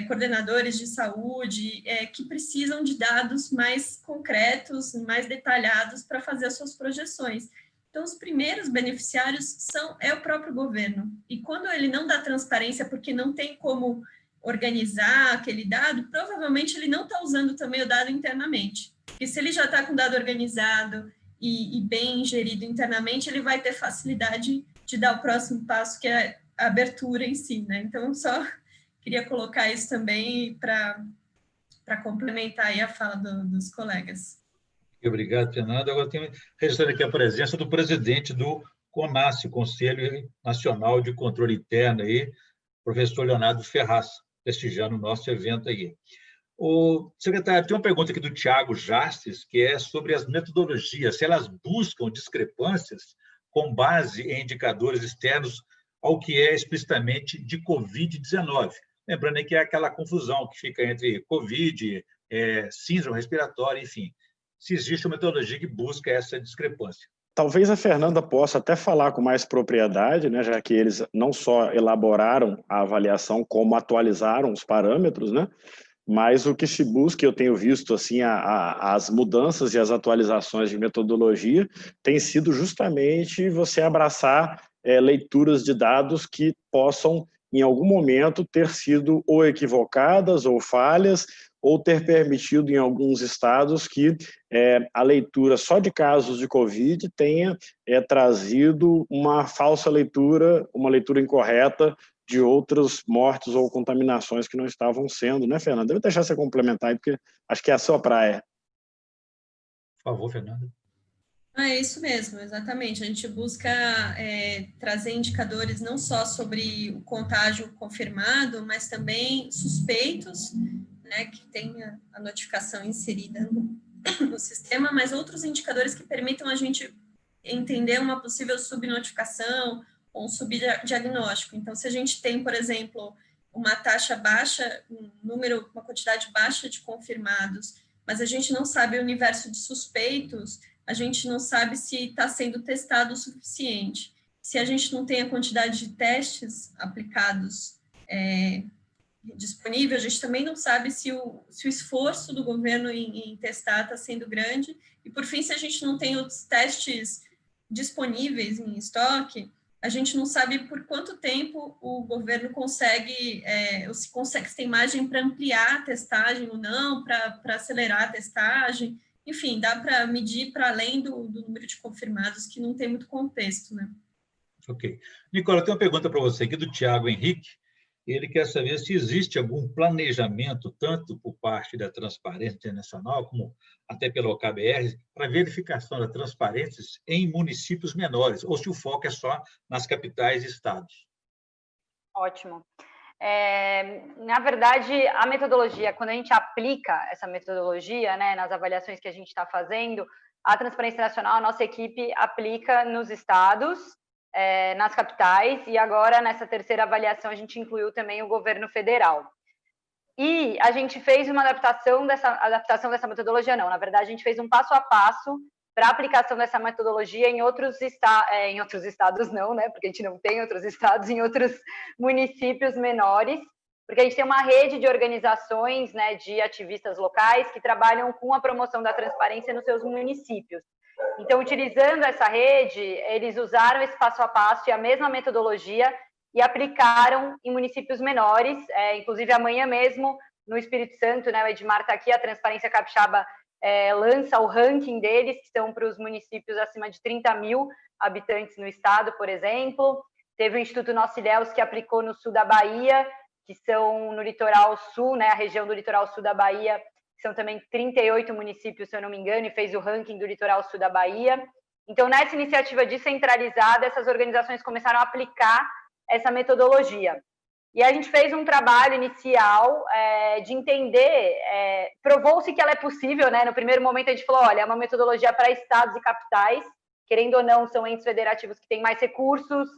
coordenadores de saúde, que precisam de dados mais concretos, mais detalhados para fazer as suas projeções. Então, os primeiros beneficiários é o próprio governo. E quando ele não dá transparência porque não tem como organizar aquele dado, provavelmente ele não está usando também o dado internamente. Porque se ele já está com o dado organizado e bem gerido internamente, ele vai ter facilidade de dar o próximo passo, que é a abertura em si, né? Então, só queria colocar isso também para complementar aí a fala dos colegas. Obrigado, Fernando. Agora tenho registrando aqui a presença do presidente do CONAS, Conselho Nacional de Controle Interno, aí, professor Leonardo Ferraz, prestigiando o nosso evento aí. O secretário, tem uma pergunta aqui do Tiago Jastes, que é sobre as metodologias, se elas buscam discrepâncias com base em indicadores externos ao que é explicitamente de Covid-19. Lembrando aí que é aquela confusão que fica entre Covid, síndrome respiratória, enfim. Se existe uma metodologia que busca essa discrepância. Talvez a Fernanda possa até falar com mais propriedade, né, já que eles não só elaboraram a avaliação, como atualizaram os parâmetros, né? Mas o que se busca, eu tenho visto assim, as mudanças e as atualizações de metodologia tem sido justamente você abraçar leituras de dados que possam, em algum momento, ter sido ou equivocadas ou falhas, ou ter permitido em alguns estados que a leitura só de casos de Covid tenha trazido uma falsa leitura, uma leitura incorreta de outras mortes ou contaminações que não estavam sendo, né, Fernanda? Deve deixar você complementar aí, porque acho que é a sua praia. Por favor, Fernanda. É isso mesmo, exatamente. A gente busca trazer indicadores não só sobre o contágio confirmado, mas também suspeitos, né, que tenha a notificação inserida no sistema, mas outros indicadores que permitam a gente entender uma possível subnotificação ou um subdiagnóstico. Então, se a gente tem, por exemplo, uma taxa baixa, uma quantidade baixa de confirmados, mas a gente não sabe o universo de suspeitos, a gente não sabe se está sendo testado o suficiente. Se a gente não tem a quantidade de testes aplicados disponível, a gente também não sabe se o esforço do governo em testar está sendo grande. E, por fim, se a gente não tem os testes disponíveis em estoque, a gente não sabe por quanto tempo o governo consegue, se tem margem para ampliar a testagem ou não, para acelerar a testagem. Enfim, dá para medir para além do número de confirmados, que não tem muito contexto, né? Ok. Nicola, tem uma pergunta para você aqui do Tiago Henrique. Ele quer saber se existe algum planejamento, tanto por parte da Transparência Internacional, como até pela OKBR, para verificação da transparência em municípios menores, ou se o foco é só nas capitais e estados. Ótimo. Na verdade, a metodologia, quando a gente aplica essa metodologia, né, nas avaliações que a gente está fazendo, a Transparência Nacional, a nossa equipe aplica nos estados, nas capitais, e agora, nessa terceira avaliação, a gente incluiu também o governo federal. E a gente fez uma adaptação dessa metodologia, não, na verdade, a gente fez um passo a passo para a aplicação dessa metodologia em outros estados não, né, porque a gente não tem outros estados, em outros municípios menores, porque a gente tem uma rede de organizações, né, de ativistas locais que trabalham com a promoção da transparência nos seus municípios. Então, utilizando essa rede, eles usaram esse passo a passo e a mesma metodologia e aplicaram em municípios menores, inclusive amanhã mesmo, no Espírito Santo, né, o Edmar está aqui, a Transparência Capixaba lança o ranking deles, que são para os municípios acima de 30 mil habitantes no estado, por exemplo. Teve o Instituto Nocilhéus, que aplicou no sul da Bahia, que são no litoral sul, né, a região do litoral sul da Bahia, são também 38 municípios, se eu não me engano, e fez o ranking do litoral sul da Bahia. Então, nessa iniciativa descentralizada, essas organizações começaram a aplicar essa metodologia. E a gente fez um trabalho inicial de entender, provou-se que ela é possível, né? No primeiro momento a gente falou, olha, é uma metodologia para estados e capitais, querendo ou não, são entes federativos que têm mais recursos,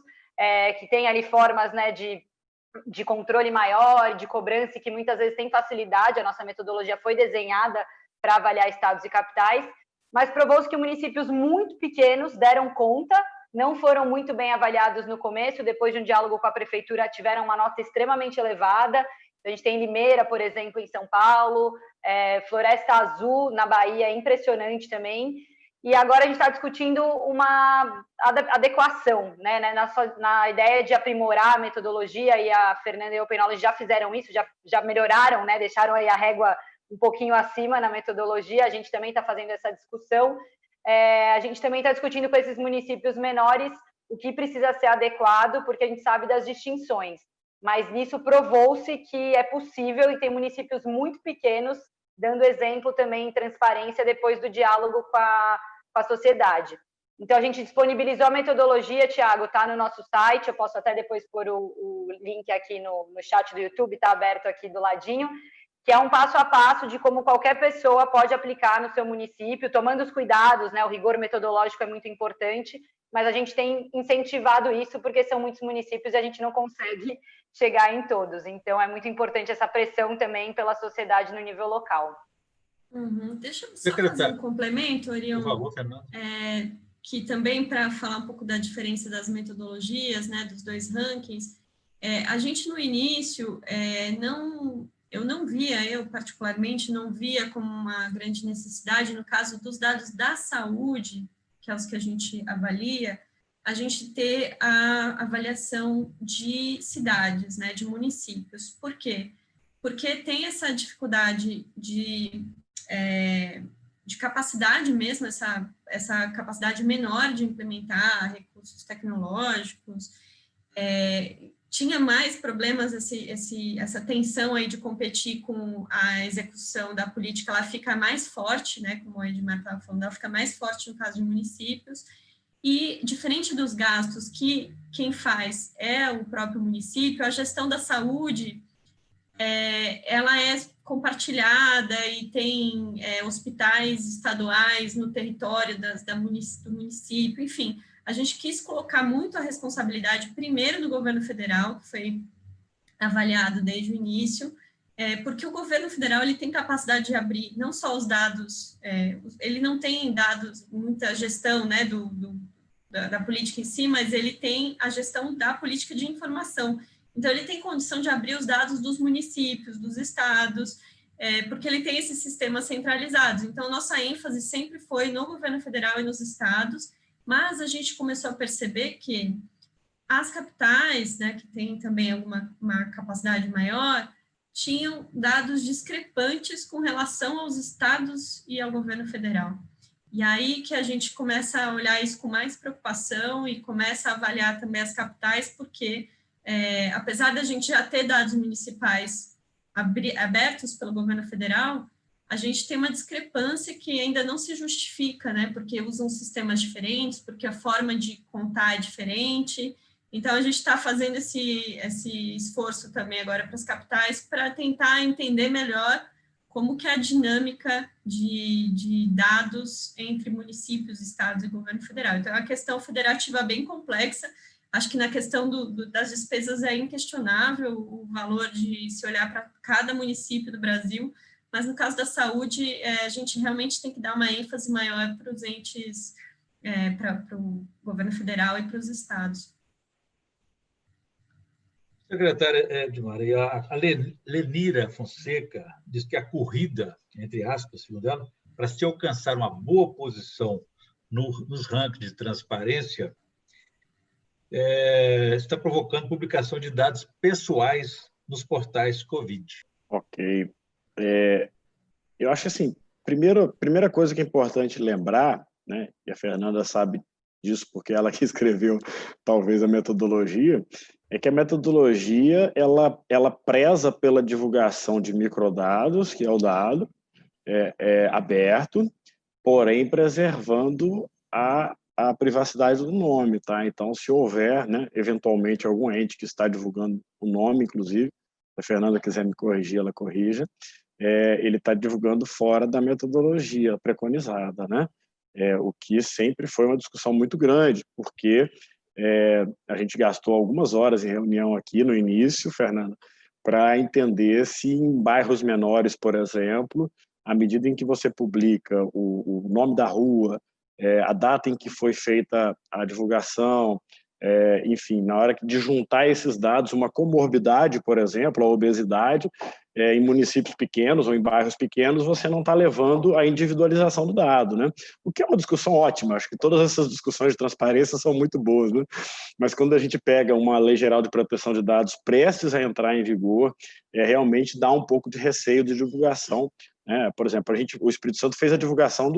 que têm ali formas, né, de controle maior, de cobrança, que muitas vezes tem facilidade. A nossa metodologia foi desenhada para avaliar estados e capitais, mas provou-se que municípios muito pequenos deram conta, não foram muito bem avaliados no começo, depois de um diálogo com a prefeitura, tiveram uma nota extremamente elevada. A gente tem Limeira, por exemplo, em São Paulo, Floresta Azul, na Bahia, impressionante também. E agora a gente está discutindo uma adequação, né, na ideia de aprimorar a metodologia, e a Fernanda e o Penoli já fizeram isso, já melhoraram, né, deixaram aí a régua um pouquinho acima na metodologia. A gente também está fazendo essa discussão. A gente também está discutindo com esses municípios menores o que precisa ser adequado, porque a gente sabe das distinções, mas nisso provou-se que é possível, e tem municípios muito pequenos dando exemplo também em transparência depois do diálogo com a sociedade. Então, a gente disponibilizou a metodologia, Tiago, está no nosso site, eu posso até depois pôr o link aqui no chat do YouTube, está aberto aqui do ladinho, que é um passo a passo de como qualquer pessoa pode aplicar no seu município, tomando os cuidados, né? O rigor metodológico é muito importante, mas a gente tem incentivado isso porque são muitos municípios e a gente não consegue chegar em todos. Então, é muito importante essa pressão também pela sociedade no nível local. Deixa eu só fazer um complemento, Orion. Por favor, Fernanda. Que também, para falar um pouco da diferença das metodologias, né, dos dois rankings, a gente no início eu particularmente não via como uma grande necessidade, no caso dos dados da saúde, que é os que a gente avalia, a gente ter a avaliação de cidades, né, de municípios. Por quê? Porque tem essa dificuldade de capacidade mesmo, essa capacidade menor de implementar recursos tecnológicos, tinha mais problemas, essa tensão aí de competir com a execução da política, ela fica mais forte, né, como o Edmar estava falando, ela fica mais forte no caso de municípios, e diferente dos gastos que quem faz é o próprio município, a gestão da saúde, ela é compartilhada e tem hospitais estaduais no território do município, enfim, a gente quis colocar muito a responsabilidade primeiro do governo federal, que foi avaliado desde o início, porque o governo federal ele tem capacidade de abrir não só os dados, ele não tem dados, muita gestão, né, da política em si, mas ele tem a gestão da política de informação. Então, ele tem condição de abrir os dados dos municípios, dos estados, porque ele tem esses sistemas centralizados. Então, nossa ênfase sempre foi no governo federal e nos estados, mas a gente começou a perceber que as capitais, né, que têm também uma capacidade maior, tinham dados discrepantes com relação aos estados e ao governo federal. E aí que a gente começa a olhar isso com mais preocupação e começa a avaliar também as capitais, porque apesar da gente já ter dados municipais abertos pelo governo federal, a gente tem uma discrepância que ainda não se justifica, né, porque usam sistemas diferentes, porque a forma de contar é diferente. Então, a gente está fazendo esse esforço também agora para as capitais para tentar entender melhor como que é a dinâmica de dados entre municípios, estados e governo federal. Então, é uma questão federativa bem complexa. Acho que na questão das despesas é inquestionável o valor de se olhar para cada município do Brasil, mas no caso da saúde, a gente realmente tem que dar uma ênfase maior para os entes, para o governo federal e para os estados. Secretária Edmar, a Lenira Fonseca diz que a corrida, entre aspas, segundo ela, para se alcançar uma boa posição nos rankings de transparência, está provocando publicação de dados pessoais nos portais Covid. Ok. Eu acho assim, primeira coisa que é importante lembrar, né, e a Fernanda sabe disso porque ela que escreveu talvez a metodologia, é que a metodologia ela preza pela divulgação de microdados, que é o dado aberto, porém preservando a privacidade do nome, tá? Então, se houver, né, eventualmente algum ente que está divulgando o nome, inclusive, se a Fernanda quiser me corrigir, ela corrija, ele está divulgando fora da metodologia preconizada, né? O que sempre foi uma discussão muito grande, porque a gente gastou algumas horas em reunião aqui no início, Fernanda, para entender se em bairros menores, por exemplo, à medida em que você publica o nome da rua, a data em que foi feita a divulgação, enfim, na hora de juntar esses dados, uma comorbidade, por exemplo, a obesidade, em municípios pequenos ou em bairros pequenos, você não está levando a individualização do dado, né? O que é uma discussão ótima, acho que todas essas discussões de transparência são muito boas, né? Mas quando a gente pega uma lei geral de proteção de dados prestes a entrar em vigor, realmente dá um pouco de receio de divulgação. Por exemplo, o Espírito Santo fez a divulgação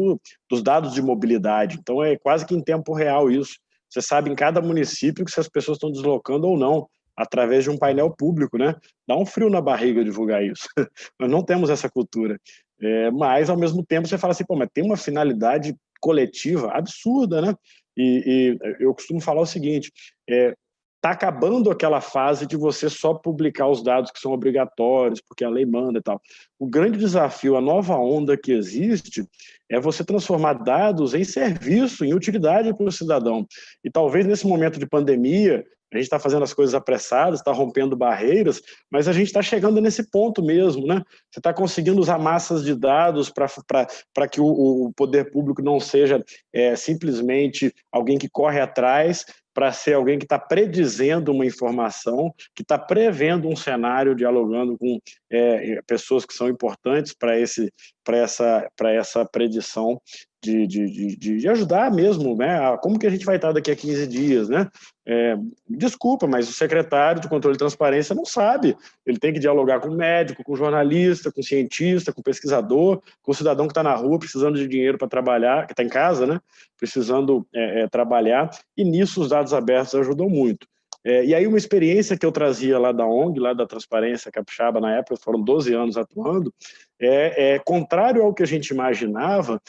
dos dados de mobilidade, então é quase que em tempo real isso. Você sabe em cada município que se as pessoas estão deslocando ou não, através de um painel público, né? Dá um frio na barriga divulgar isso. Nós não temos essa cultura. Mas, ao mesmo tempo, você fala assim, pô, mas tem uma finalidade coletiva absurda, né? E eu costumo falar o seguinte, está acabando aquela fase de você só publicar os dados que são obrigatórios, porque a lei manda e tal. O grande desafio, a nova onda que existe, é você transformar dados em serviço, em utilidade para o cidadão. E talvez nesse momento de pandemia, a gente está fazendo as coisas apressadas, está rompendo barreiras, mas a gente está chegando nesse ponto mesmo, né? Você está conseguindo usar massas de dados para que o poder público não seja simplesmente alguém que corre atrás, para ser alguém que está predizendo uma informação, que está prevendo um cenário, dialogando com pessoas que são importantes para essa predição de ajudar mesmo, né? Como que a gente vai estar daqui a 15 dias, né? Desculpa, mas o secretário de Controle e Transparência não sabe. Ele tem que dialogar com o médico, com o jornalista, com o cientista, com o pesquisador, com o cidadão que está na rua precisando de dinheiro para trabalhar, que está em casa, né? Precisando trabalhar, e nisso os dados abertos ajudam muito. E aí uma experiência que eu trazia lá da ONG, lá da Transparência Capixaba, na época, foram 12 anos atuando, contrário ao que a gente imaginava,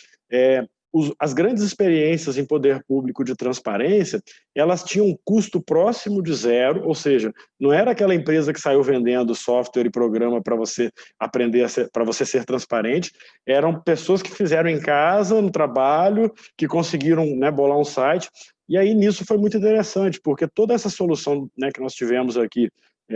as grandes experiências em poder público de transparência, elas tinham um custo próximo de zero, ou seja, não era aquela empresa que saiu vendendo software e programa para você aprender para você ser transparente, eram pessoas que fizeram em casa, no trabalho, que conseguiram, né, bolar um site. E aí nisso foi muito interessante, porque toda essa solução, né, que nós tivemos aqui,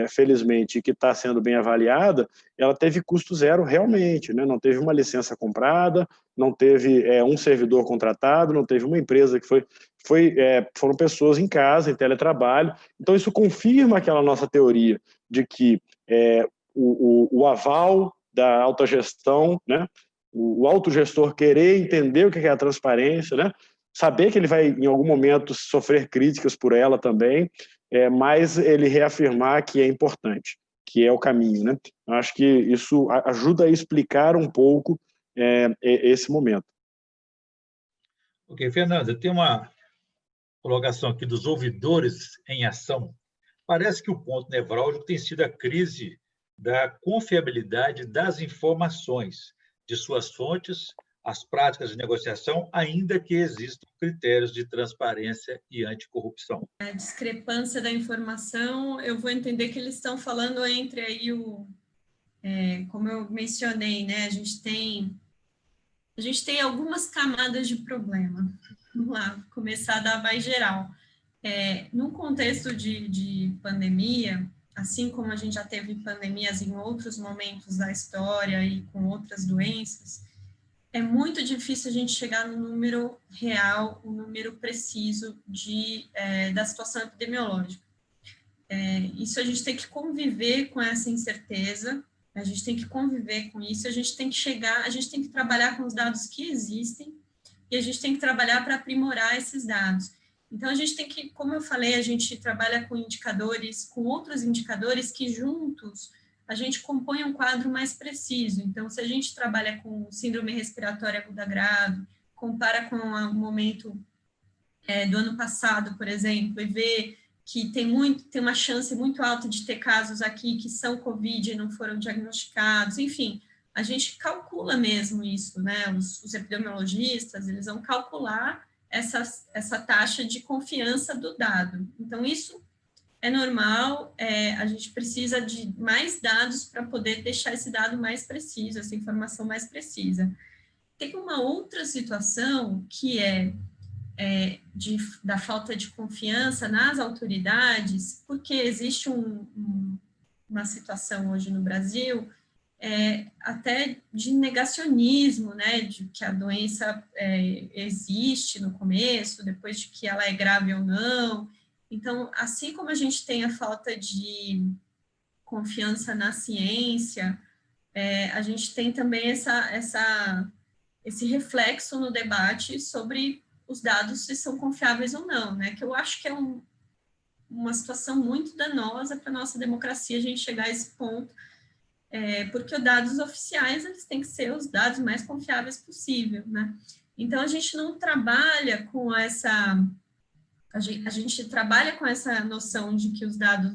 felizmente, que está sendo bem avaliada, ela teve custo zero realmente, né? Não teve uma licença comprada, não teve um servidor contratado, não teve uma empresa que foram pessoas em casa, em teletrabalho. Então isso confirma aquela nossa teoria de que o aval da autogestão, né? O autogestor querer entender o que é a transparência, né? Saber que ele vai, em algum momento, sofrer críticas por ela também, mas ele reafirmar que é importante, que é o caminho, né? Eu acho que isso ajuda a explicar um pouco esse momento. Ok, Fernanda, tem uma colocação aqui dos ouvidores em ação. Parece que o ponto nevrálgico tem sido a crise da confiabilidade das informações, de suas fontes, as práticas de negociação, ainda que existam critérios de transparência e anticorrupção. A discrepância da informação, eu vou entender que eles estão falando entre aí como eu mencionei, né? A gente tem algumas camadas de problema. Vamos lá, começar a dar mais geral. No contexto de pandemia, assim como a gente já teve pandemias em outros momentos da história e com outras doenças, é muito difícil a gente chegar no número real, o número preciso da situação epidemiológica. Isso a gente tem que conviver com essa incerteza, a gente tem que conviver com isso, a gente tem que trabalhar com os dados que existem e a gente tem que trabalhar para aprimorar esses dados. Então, a gente tem que, como eu falei, a gente trabalha com indicadores, com outros indicadores que juntos a gente compõe um quadro mais preciso. Então, se a gente trabalha com síndrome respiratória aguda grave, compara com o momento do ano passado, por exemplo, e vê que tem uma chance muito alta de ter casos aqui que são COVID e não foram diagnosticados, enfim, a gente calcula mesmo isso, né? Os epidemiologistas, eles vão calcular essa taxa de confiança do dado. Então, isso é normal, a gente precisa de mais dados para poder deixar esse dado mais preciso, essa informação mais precisa. Tem uma outra situação que da falta de confiança nas autoridades, porque existe uma situação hoje no Brasil até de negacionismo, né, de que a doença existe no começo, depois de que ela é grave ou não, Então, assim como a gente tem a falta de confiança na ciência, a gente tem também esse reflexo no debate sobre os dados se são confiáveis ou não, né? Que eu acho que é uma situação muito danosa para a nossa democracia a gente chegar a esse ponto, porque os dados oficiais eles têm que ser os dados mais confiáveis possível, né? Então, a gente não trabalha com a gente trabalha com essa noção de que os dados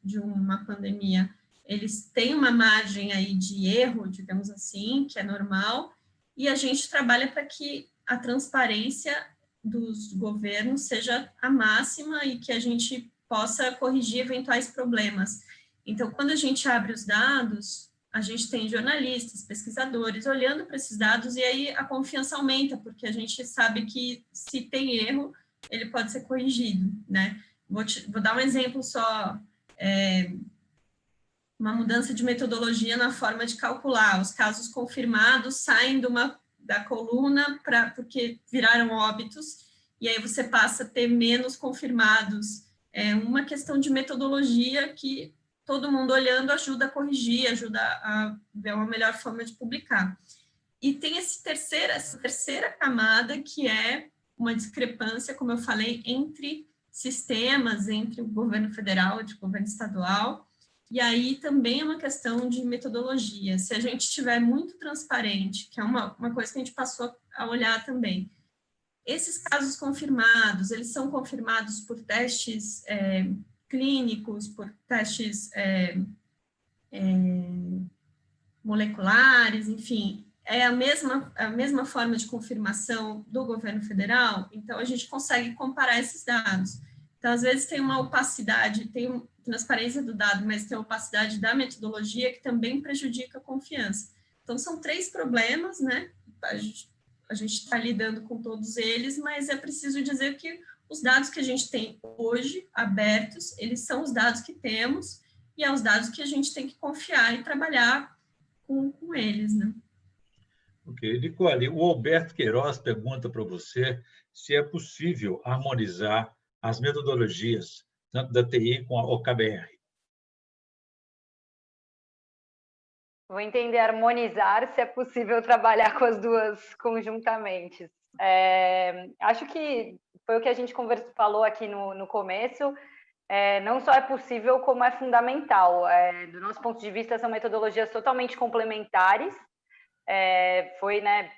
de uma pandemia, eles têm uma margem aí de erro, digamos assim, que é normal, e a gente trabalha para que a transparência dos governos seja a máxima e que a gente possa corrigir eventuais problemas. Então, quando a gente abre os dados, a gente tem jornalistas, pesquisadores olhando para esses dados e aí a confiança aumenta, porque a gente sabe que se tem erro, ele pode ser corrigido, né? Vou dar um exemplo só, uma mudança de metodologia na forma de calcular. Os casos confirmados saem da coluna porque viraram óbitos, e aí você passa a ter menos confirmados. É uma questão de metodologia que todo mundo olhando ajuda a corrigir, ajuda a ver uma melhor forma de publicar. E tem essa terceira camada, que é uma discrepância, como eu falei, entre sistemas, entre o governo federal e o governo estadual, e aí também é uma questão de metodologia. Se a gente estiver muito transparente, que é uma coisa que a gente passou a olhar também, esses casos confirmados, eles são confirmados por testes clínicos, por testes moleculares, enfim, é a mesma forma de confirmação do governo federal, então a gente consegue comparar esses dados. Então, às vezes tem uma opacidade, tem transparência do dado, mas tem a opacidade da metodologia que também prejudica a confiança. Então, são 3 problemas, né? A gente está lidando com todos eles, mas é preciso dizer que os dados que a gente tem hoje, abertos, eles são os dados que temos e é os dados que a gente tem que confiar e trabalhar com eles, né? Ok. Nicole, o Alberto Queiroz pergunta para você se é possível harmonizar as metodologias, tanto da TI com a OKBR. Vou entender harmonizar, se é possível trabalhar com as duas conjuntamente. Acho que foi o que a gente falou aqui no começo, não só é possível, como é fundamental. Do nosso ponto de vista, são metodologias totalmente complementares. Foi, né,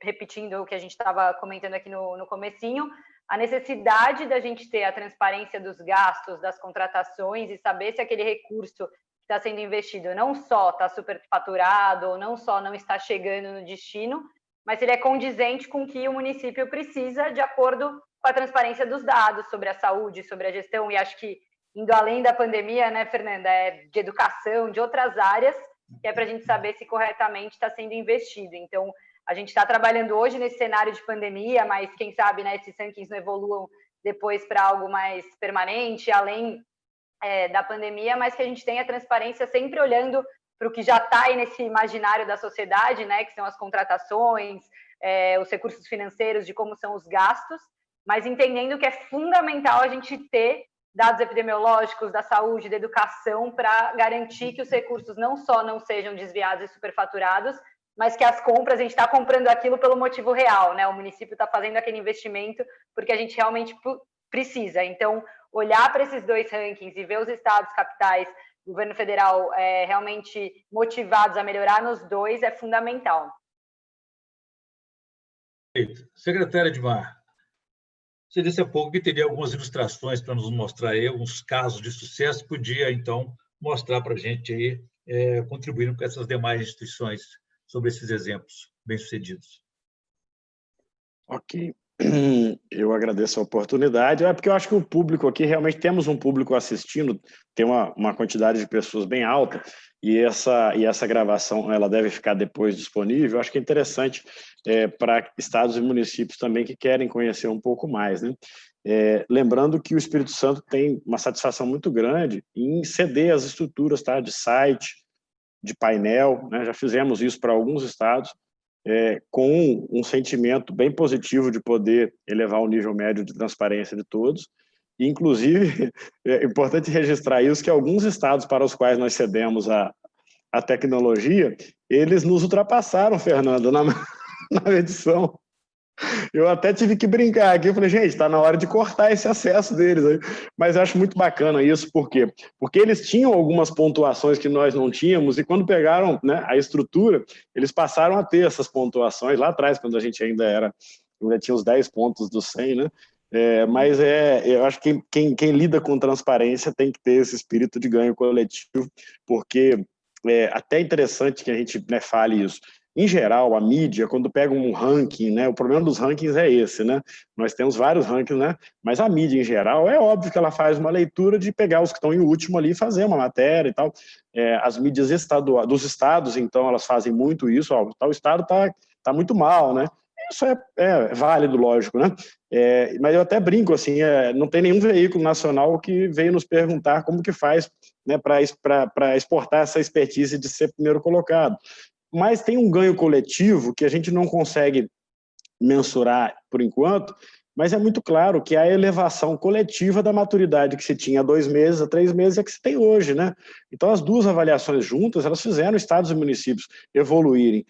repetindo o que a gente estava comentando aqui no comecinho, a necessidade da gente ter a transparência dos gastos, das contratações e saber se aquele recurso que está sendo investido não só está superfaturado ou não só não está chegando no destino, mas se ele é condizente com o que o município precisa de acordo com a transparência dos dados sobre a saúde, sobre a gestão, e acho que indo além da pandemia, né, Fernanda, de educação, de outras áreas, que é para a gente saber se corretamente está sendo investido. Então, a gente está trabalhando hoje nesse cenário de pandemia, mas quem sabe, né, esses rankings não evoluam depois para algo mais permanente, além da pandemia, mas que a gente tenha transparência sempre olhando para o que já está aí nesse imaginário da sociedade, né, que são as contratações, os recursos financeiros, de como são os gastos, mas entendendo que é fundamental a gente ter dados epidemiológicos, da saúde, da educação, para garantir que os recursos não só não sejam desviados e superfaturados, mas que as compras, a gente está comprando aquilo pelo motivo real, né? O município está fazendo aquele investimento porque a gente realmente precisa. Então, olhar para esses 2 rankings e ver os estados, capitais, governo federal realmente motivados a melhorar nos 2 é fundamental. Secretária Edmar, você disse há pouco que teria algumas ilustrações para nos mostrar aí alguns casos de sucesso, podia, então, mostrar para a gente aí, contribuindo com essas demais instituições sobre esses exemplos bem-sucedidos. Ok. Eu agradeço a oportunidade. Porque eu acho que o público aqui, realmente temos um público assistindo, tem uma quantidade de pessoas bem alta, e essa gravação ela deve ficar depois disponível. Eu acho que é interessante para estados e municípios também que querem conhecer um pouco mais, né? Lembrando que o Espírito Santo tem uma satisfação muito grande em ceder as estruturas, tá, de site, de painel, né? Já fizemos isso para alguns estados, com um sentimento bem positivo de poder elevar o nível médio de transparência de todos. Inclusive, é importante registrar isso, que alguns estados para os quais nós cedemos a tecnologia, eles nos ultrapassaram, Fernando, na medição. Eu até tive que brincar aqui, eu falei, gente, está na hora de cortar esse acesso deles. Mas eu acho muito bacana isso, por quê? Porque eles tinham algumas pontuações que nós não tínhamos, e quando pegaram, né, a estrutura, eles passaram a ter essas pontuações lá atrás, quando a gente ainda tinha os 10 pontos do 100, né? Mas eu acho que quem lida com transparência tem que ter esse espírito de ganho coletivo, porque é até interessante que a gente, né, fale isso. Em geral, a mídia, quando pega um ranking, né, o problema dos rankings é esse, né? Nós temos vários rankings, né? Mas a mídia, em geral, é óbvio que ela faz uma leitura de pegar os que estão em último ali e fazer uma matéria e tal. As mídias dos estados, então, elas fazem muito isso. Ó, tal estado tá muito mal, né? Isso é válido, lógico, né? Mas eu até brinco, assim, não tem nenhum veículo nacional que veio nos perguntar como que faz, né, para exportar essa expertise de ser primeiro colocado. Mas tem um ganho coletivo que a gente não consegue mensurar por enquanto, mas é muito claro que a elevação coletiva da maturidade que se tinha há 2 meses, há 3 meses, é que se tem hoje, né? Então, as duas avaliações juntas, elas fizeram estados e municípios evoluírem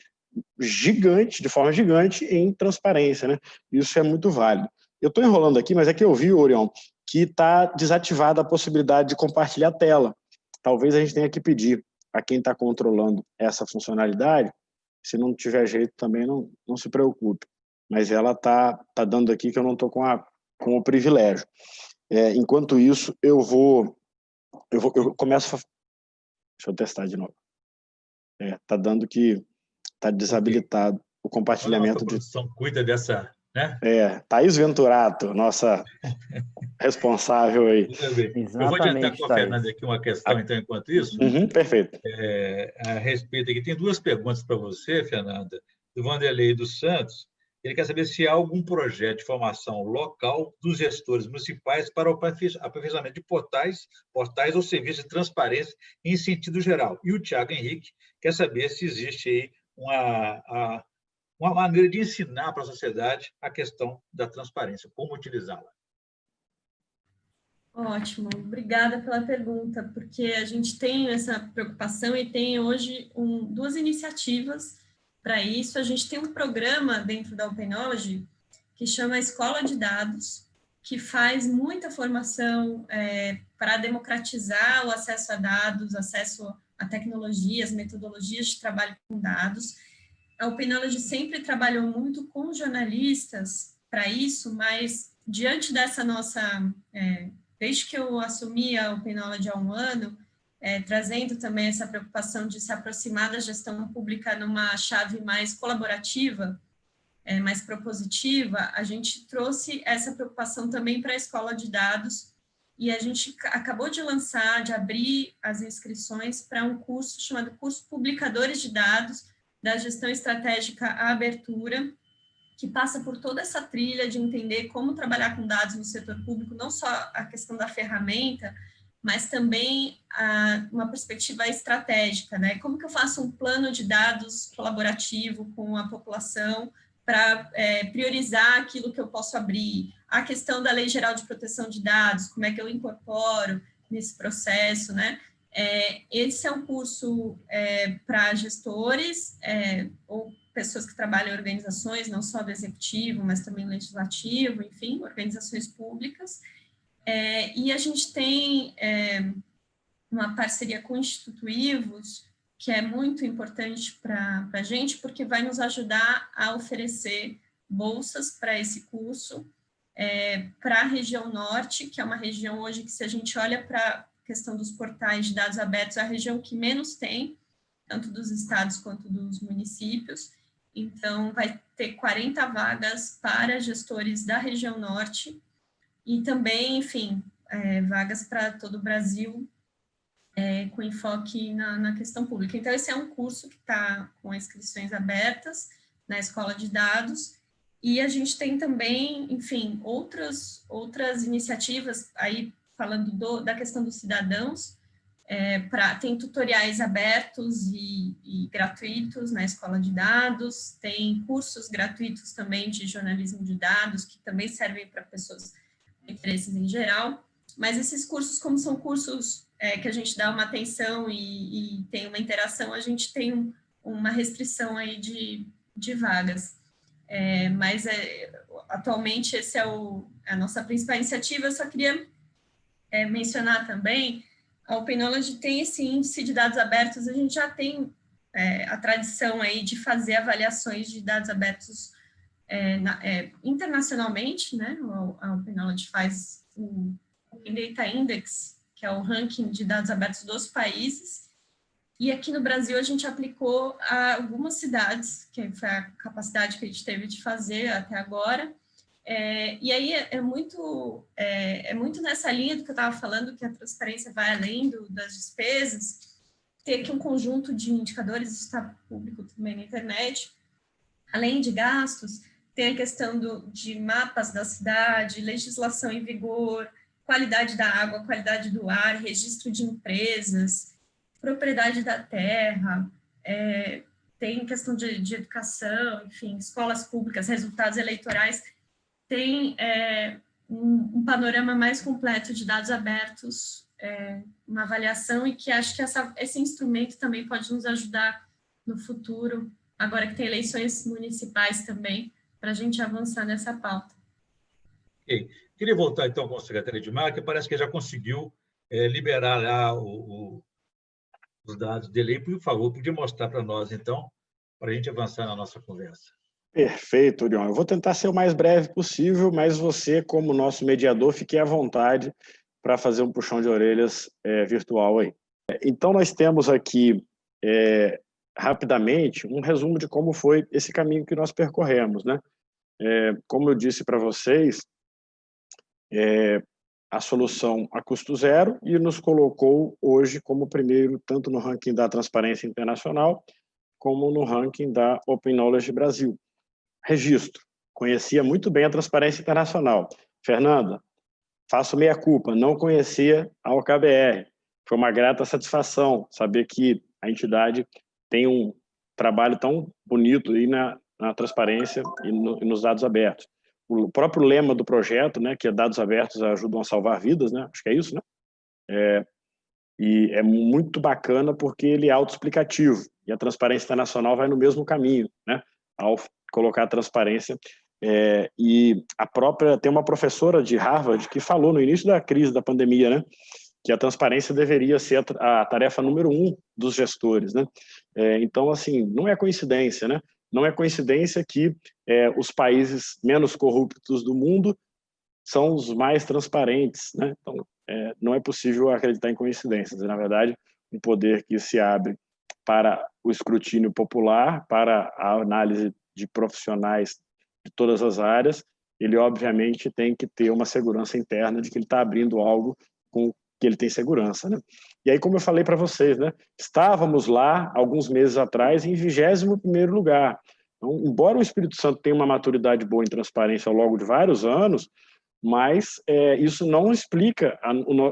de forma gigante em transparência, né? Isso é muito válido. Eu estou enrolando aqui, mas é que eu vi, Orion, que está desativada a possibilidade de compartilhar a tela. Talvez a gente tenha que pedir a quem está controlando essa funcionalidade. Se não tiver jeito também, não se preocupe. Mas ela está dando aqui que eu não estou com o privilégio. Enquanto isso, eu começo. Deixa eu testar de novo. Está dando que está desabilitado o compartilhamento. A produção cuida dessa, né? Thaís Venturato, nossa responsável aí. Eu vou adiantar com a Fernanda aqui uma questão, então, enquanto isso. Perfeito. A respeito aqui, tem 2 perguntas para você, Fernanda, do Vanderlei dos Santos. Ele quer saber se há algum projeto de formação local dos gestores municipais para o aperfeiçoamento de portais ou serviços de transparência em sentido geral. E o Tiago Henrique quer saber se existe aí uma maneira de ensinar para a sociedade a questão da transparência, como utilizá-la. Ótimo, obrigada pela pergunta, porque a gente tem essa preocupação e tem hoje 2 iniciativas para isso. A gente tem um programa dentro da Openology que chama Escola de Dados, que faz muita formação para democratizar o acesso a dados, acesso a tecnologias, metodologias de trabalho com dados. A Openology sempre trabalhou muito com jornalistas para isso, mas diante dessa nossa... desde que eu assumi a Openology há 1 ano, trazendo também essa preocupação de se aproximar da gestão pública numa chave mais colaborativa, mais propositiva, a gente trouxe essa preocupação também para a escola de dados, e a gente acabou de abrir as inscrições para um curso chamado Curso Publicadores de Dados, da Gestão Estratégica à Abertura, que passa por toda essa trilha de entender como trabalhar com dados no setor público, não só a questão da ferramenta, mas também uma perspectiva estratégica, né? Como que eu faço um plano de dados colaborativo com a população para priorizar aquilo que eu posso abrir? A questão da Lei Geral de Proteção de Dados, como é que eu incorporo nesse processo, né? Esse é um curso para gestores ou pessoas que trabalham em organizações, não só do executivo, mas também legislativo, enfim, organizações públicas. E a gente tem uma parceria com institutivos que é muito importante para a gente, porque vai nos ajudar a oferecer bolsas para esse curso, para a região norte, que é uma região hoje que, se a gente olha para a questão dos portais de dados abertos, é a região que menos tem, tanto dos estados quanto dos municípios. Então, vai ter 40 vagas para gestores da região norte e também, enfim, vagas para todo o Brasil, com enfoque na questão pública. Então, esse é um curso que está com inscrições abertas na Escola de Dados, e a gente tem também, enfim, outras iniciativas, aí falando da questão dos cidadãos, tem tutoriais abertos e gratuitos na Escola de Dados, tem cursos gratuitos também de jornalismo de dados, que também servem para pessoas interesses em geral, mas esses cursos, como são cursos que a gente dá uma atenção e tem uma interação, a gente tem uma restrição aí de vagas. Mas atualmente esse é a nossa principal iniciativa. Eu só queria mencionar também, a Open Knowledge tem esse índice de dados abertos, a gente já tem a tradição aí de fazer avaliações de dados abertos internacionalmente, né? A Open Knowledge faz o Open Data Index, que é o ranking de dados abertos dos países, e aqui no Brasil a gente aplicou a algumas cidades, que foi a capacidade que a gente teve de fazer até agora, e aí é muito nessa linha do que eu estava falando, que a transparência vai além das despesas, ter aqui um conjunto de indicadores, isso está público também na internet, além de gastos, tem a questão de mapas da cidade, legislação em vigor, qualidade da água, qualidade do ar, registro de empresas, propriedade da terra, tem questão de educação, enfim, escolas públicas, resultados eleitorais, tem um panorama mais completo de dados abertos, uma avaliação, e que acho que esse instrumento também pode nos ajudar no futuro, agora que tem eleições municipais também, para a gente avançar nessa pauta. Okay. Queria voltar, então, com a secretaria de Marca, parece que já conseguiu liberar lá os dados dele. Por favor, podia mostrar para nós, então, para a gente avançar na nossa conversa. Perfeito, Orion. Eu vou tentar ser o mais breve possível, mas você, como nosso mediador, fique à vontade para fazer um puxão de orelhas virtual aí. Então, nós temos aqui, rapidamente, um resumo de como foi esse caminho que nós percorremos, né? Como eu disse para vocês, a solução a custo zero, e nos colocou hoje como primeiro, tanto no ranking da Transparência Internacional, como no ranking da Open Knowledge Brasil. Registro. Conhecia muito bem a Transparência Internacional. Fernanda, faço meia-culpa, não conhecia a OKBR. Foi uma grata satisfação saber que a entidade tem um trabalho tão bonito aí na transparência e nos dados abertos. O próprio lema do projeto, né, que é dados abertos ajudam a salvar vidas, né? Acho que é isso, né? E é muito bacana porque ele é autoexplicativo, e a Transparência Internacional vai no mesmo caminho, né? Ao colocar a transparência. E tem uma professora de Harvard que falou no início da crise da pandemia, né, que a transparência deveria ser a tarefa número 1 dos gestores, né? Então, assim, não é coincidência, né? Não é coincidência que os países menos corruptos do mundo são os mais transparentes, né? Então, não é possível acreditar em coincidências. Na verdade, um poder que se abre para o escrutínio popular, para a análise de profissionais de todas as áreas, ele obviamente tem que ter uma segurança interna de que ele está abrindo algo com que ele tem segurança, né? E aí, como eu falei para vocês, né, estávamos lá, alguns meses atrás, em 21º lugar. Então, embora o Espírito Santo tenha uma maturidade boa em transparência ao longo de vários anos, mas isso não explica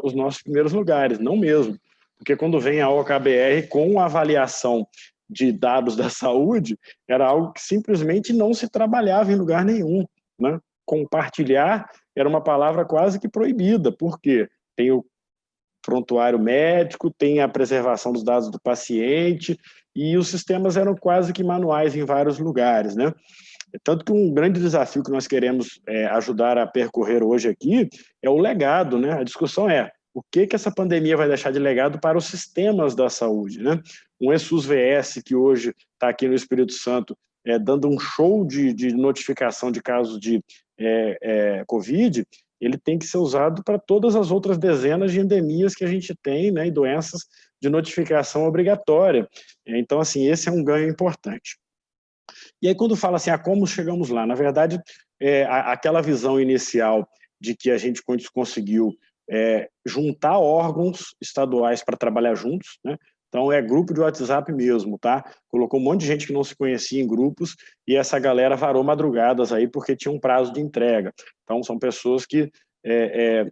os nossos primeiros lugares, não mesmo. Porque quando vem a OKBR com a avaliação de dados da saúde, era algo que simplesmente não se trabalhava em lugar nenhum, né? Compartilhar era uma palavra quase que proibida, porque tem o prontuário médico, tem a preservação dos dados do paciente, e os sistemas eram quase que manuais em vários lugares, né? Tanto que um grande desafio que nós queremos ajudar a percorrer hoje aqui é o legado, né? A discussão é o que essa pandemia vai deixar de legado para os sistemas da saúde, né? Um ESUS-VS que hoje está aqui no Espírito Santo dando um show de notificação de casos de Covid, ele tem que ser usado para todas as outras dezenas de endemias que a gente tem, né, e doenças de notificação obrigatória. Então, assim, esse é um ganho importante. E aí, quando fala assim, como chegamos lá? Na verdade, aquela visão inicial de que a gente conseguiu juntar órgãos estaduais para trabalhar juntos, né? Então, grupo de WhatsApp mesmo, tá? Colocou um monte de gente que não se conhecia em grupos, e essa galera varou madrugadas aí porque tinha um prazo de entrega. Então, são pessoas que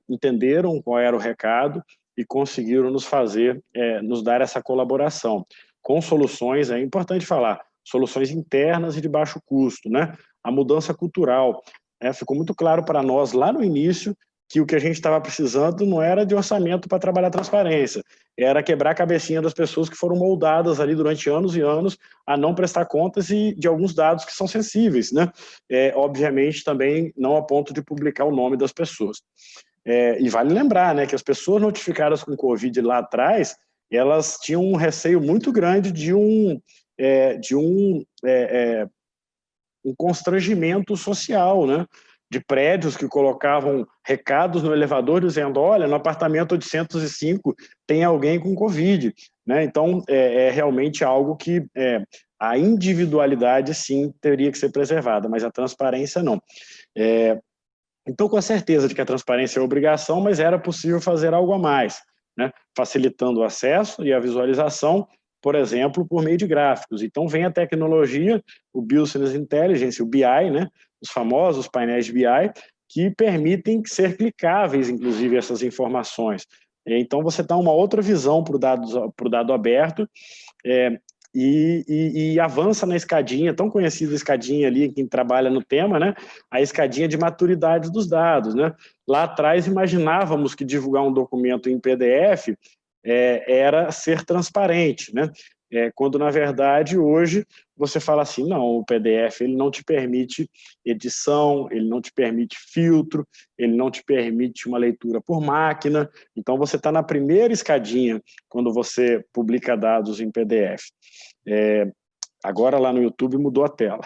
entenderam qual era o recado e conseguiram nos dar essa colaboração. Com soluções, é importante falar, soluções internas e de baixo custo, né? A mudança cultural. Ficou muito claro para nós lá no início que o que a gente estava precisando não era de orçamento para trabalhar a transparência, era quebrar a cabecinha das pessoas que foram moldadas ali durante anos e anos a não prestar contas e de alguns dados que são sensíveis, né? Obviamente também não a ponto de publicar o nome das pessoas. E vale lembrar, né, que as pessoas notificadas com Covid lá atrás, elas tinham um receio muito grande de um constrangimento social, né? De prédios que colocavam recados no elevador dizendo, olha, no apartamento 805 tem alguém com Covid, né? Então, é realmente algo que a individualidade, sim, teria que ser preservada, mas a transparência não. Então, com a certeza de que a transparência é obrigação, mas era possível fazer algo a mais, né? Facilitando o acesso e a visualização, por exemplo, por meio de gráficos. Então, vem a tecnologia, o Business Intelligence, o BI, né? Os famosos painéis de BI, que permitem ser clicáveis, inclusive, essas informações. Então, você dá uma outra visão para o dado aberto, e avança na escadinha, tão conhecida escadinha ali, quem trabalha no tema, né? A escadinha de maturidade dos dados, né? Lá atrás, imaginávamos que divulgar um documento em PDF era ser transparente, né? Quando, na verdade, hoje, você fala assim, não, o PDF ele não te permite edição, ele não te permite filtro, ele não te permite uma leitura por máquina, então você está na primeira escadinha quando você publica dados em PDF. Agora lá no YouTube mudou a tela,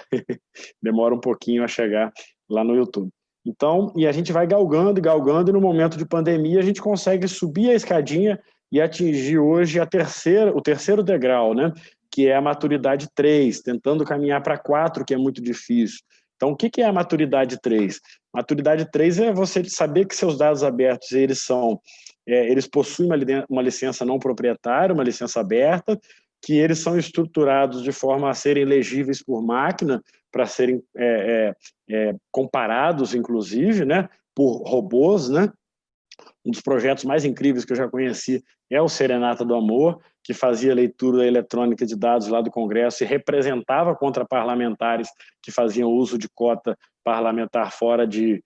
demora um pouquinho a chegar lá no YouTube. Então, e a gente vai galgando, e no momento de pandemia a gente consegue subir a escadinha e atingir hoje o terceiro degrau, né? Que é a maturidade 3, tentando caminhar para 4, que é muito difícil. Então, o que é a maturidade 3? Maturidade 3 é você saber que seus dados abertos eles possuem uma licença não proprietária, uma licença aberta, que eles são estruturados de forma a serem legíveis por máquina, para serem comparados, inclusive, né, por robôs, né? Um dos projetos mais incríveis que eu já conheci é o Serenata do Amor, que fazia leitura eletrônica de dados lá do Congresso e representava contra parlamentares que faziam uso de cota parlamentar fora de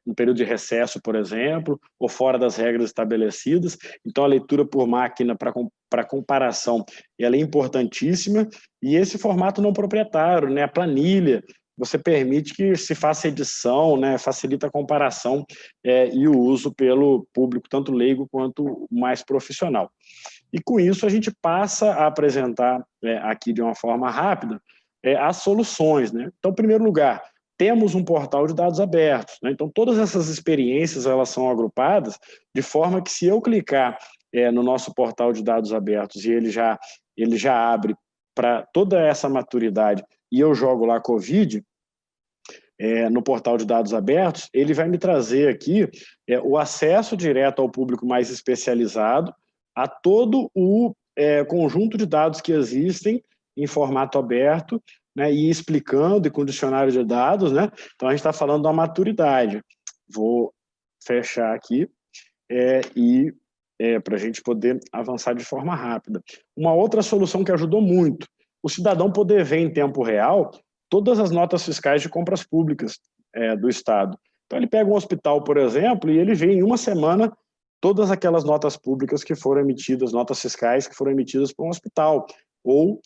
um período de recesso, por exemplo, ou fora das regras estabelecidas. Então, a leitura por máquina para comparação ela é importantíssima, e esse formato não proprietário, né, a planilha, você permite que se faça edição, né, facilita a comparação e o uso pelo público, tanto leigo quanto mais profissional. E com isso a gente passa a apresentar aqui de uma forma rápida as soluções, né? Então, em primeiro lugar, temos um portal de dados abertos, né? Então, todas essas experiências elas são agrupadas de forma que, se eu clicar no nosso portal de dados abertos e ele já abre para toda essa maturidade e eu jogo lá Covid, no portal de dados abertos, ele vai me trazer aqui o acesso direto ao público mais especializado a todo o conjunto de dados que existem em formato aberto, né, e explicando e com dicionário de dados, né? Então, a gente está falando da maturidade. Vou fechar aqui para a gente poder avançar de forma rápida. Uma outra solução que ajudou muito, o cidadão poder ver em tempo real todas as notas fiscais de compras públicas do Estado. Então, ele pega um hospital, por exemplo, e ele vê em uma semana todas aquelas notas públicas que foram emitidas, notas fiscais que foram emitidas para um hospital, ou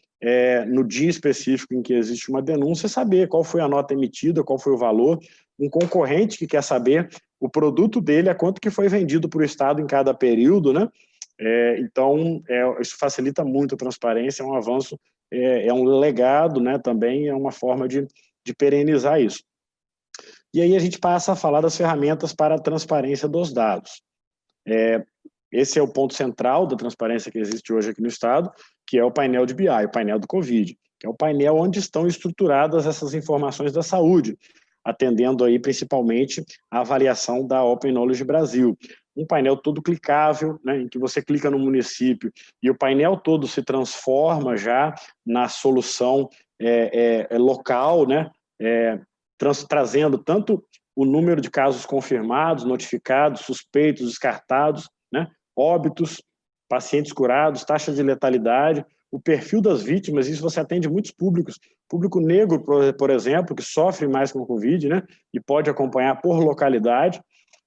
no dia específico em que existe uma denúncia, saber qual foi a nota emitida, qual foi o valor. Um concorrente que quer saber o produto dele, a quanto que foi vendido para o Estado em cada período, né? Então, isso facilita muito a transparência, é um avanço, é um legado, né? Também é uma forma de perenizar isso. E aí a gente passa a falar das ferramentas para a transparência dos dados. Esse é o ponto central da transparência que existe hoje aqui no Estado, que é o painel de BI, o painel do Covid, que é o painel onde estão estruturadas essas informações da saúde, atendendo aí principalmente a avaliação da Open Knowledge Brasil. Um painel todo clicável, né, em que você clica no município e o painel todo se transforma já na solução local, né, trazendo tanto o número de casos confirmados, notificados, suspeitos, descartados, né, óbitos, pacientes curados, taxa de letalidade, o perfil das vítimas. Isso você atende muitos públicos. Público negro, por exemplo, que sofre mais com o Covid, né, e pode acompanhar por localidade.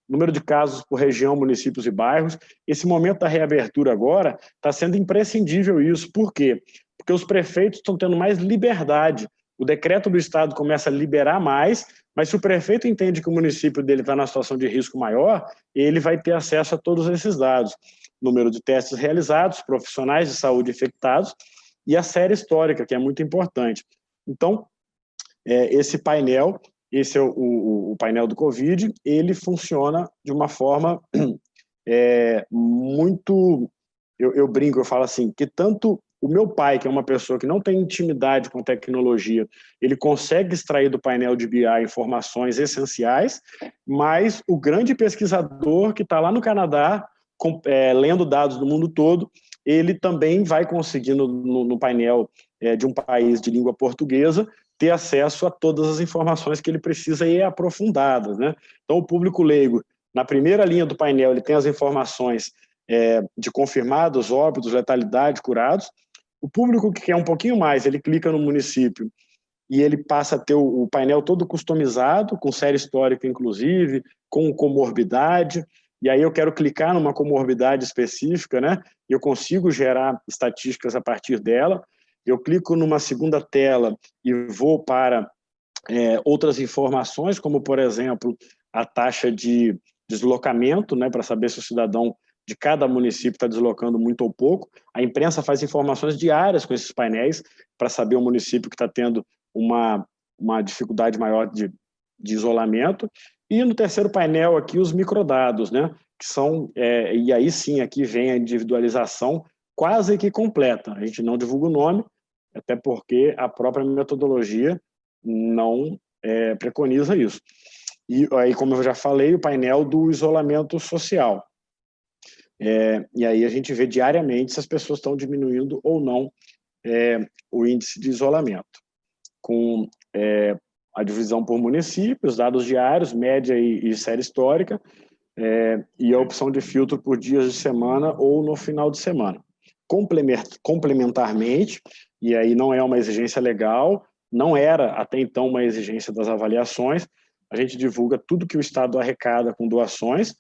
número de casos por região, municípios e bairros. Esse momento da reabertura agora está sendo imprescindível isso. Por quê? Porque os prefeitos estão tendo mais liberdade. O decreto do Estado começa a liberar mais, mas se o prefeito entende que o município dele está na situação de risco maior, ele vai ter acesso a todos esses dados. Número de testes realizados, profissionais de saúde infectados e a série histórica, que é muito importante. Então, esse painel, esse é o painel do Covid, ele funciona de uma forma muito... Eu brinco, eu falo assim, que tanto o meu pai, que é uma pessoa que não tem intimidade com tecnologia, ele consegue extrair do painel de BI informações essenciais, mas o grande pesquisador que está lá no Canadá, lendo dados do mundo todo, ele também vai conseguir, no painel de um país de língua portuguesa, ter acesso a todas as informações que ele precisa e aprofundadas, né? Então, o público leigo, na primeira linha do painel, ele tem as informações de confirmados, óbitos, letalidade, curados. O público que quer um pouquinho mais, ele clica no município e ele passa a ter o painel todo customizado, com série histórica, inclusive, com comorbidade. E aí eu quero clicar numa comorbidade específica, né? Eu consigo gerar estatísticas a partir dela. Eu clico numa segunda tela e vou para outras informações, como, por exemplo, a taxa de deslocamento, né? Para saber se o cidadão de cada município está deslocando muito ou pouco. A imprensa faz informações diárias com esses painéis para saber o município que está tendo uma dificuldade maior de isolamento. E no terceiro painel aqui, os microdados, né? Que são, e aí sim, aqui vem a individualização quase que completa. A gente não divulga o nome, até porque a própria metodologia não preconiza isso. E aí, como eu já falei, o painel do isolamento social. E aí a gente vê diariamente se as pessoas estão diminuindo ou não o índice de isolamento. Com a divisão por municípios, dados diários, média e série histórica, e a opção de filtro por dias de semana ou no final de semana. Complementarmente, e aí não é uma exigência legal, não era até então uma exigência das avaliações, a gente divulga tudo que o Estado arrecada com doações,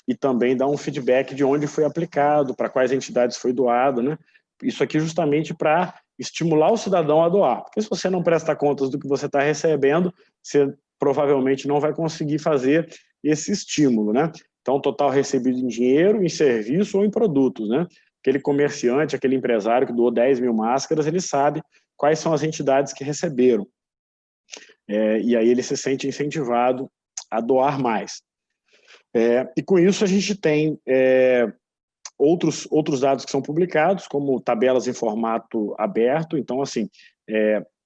e também dá um feedback de onde foi aplicado, para quais entidades foi doado, né? Isso aqui justamente para estimular o cidadão a doar, porque se você não presta contas do que você está recebendo, você provavelmente não vai conseguir fazer esse estímulo, né? Então, total recebido em dinheiro, em serviço ou em produtos, né? Aquele comerciante, aquele empresário que doou 10 mil máscaras, ele sabe quais são as entidades que receberam. E aí ele se sente incentivado a doar mais. E com isso a gente tem outros dados que são publicados, como tabelas em formato aberto. Então, assim,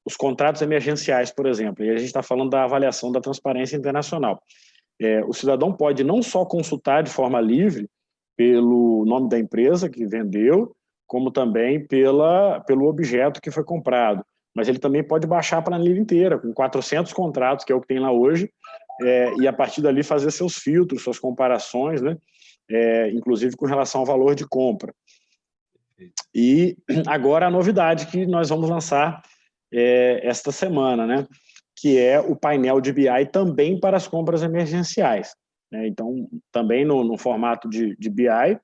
os contratos emergenciais, por exemplo, e a gente está falando da avaliação da transparência internacional. O cidadão pode não só consultar de forma livre pelo nome da empresa que vendeu, como também pelo objeto que foi comprado. Mas ele também pode baixar a planilha inteira, com 400 contratos, que é o que tem lá hoje, e a partir dali fazer seus filtros, suas comparações, né? Inclusive com relação ao valor de compra. E agora a novidade que nós vamos lançar esta semana, né? Que é o painel de BI também para as compras emergenciais. Então, também no formato de BI,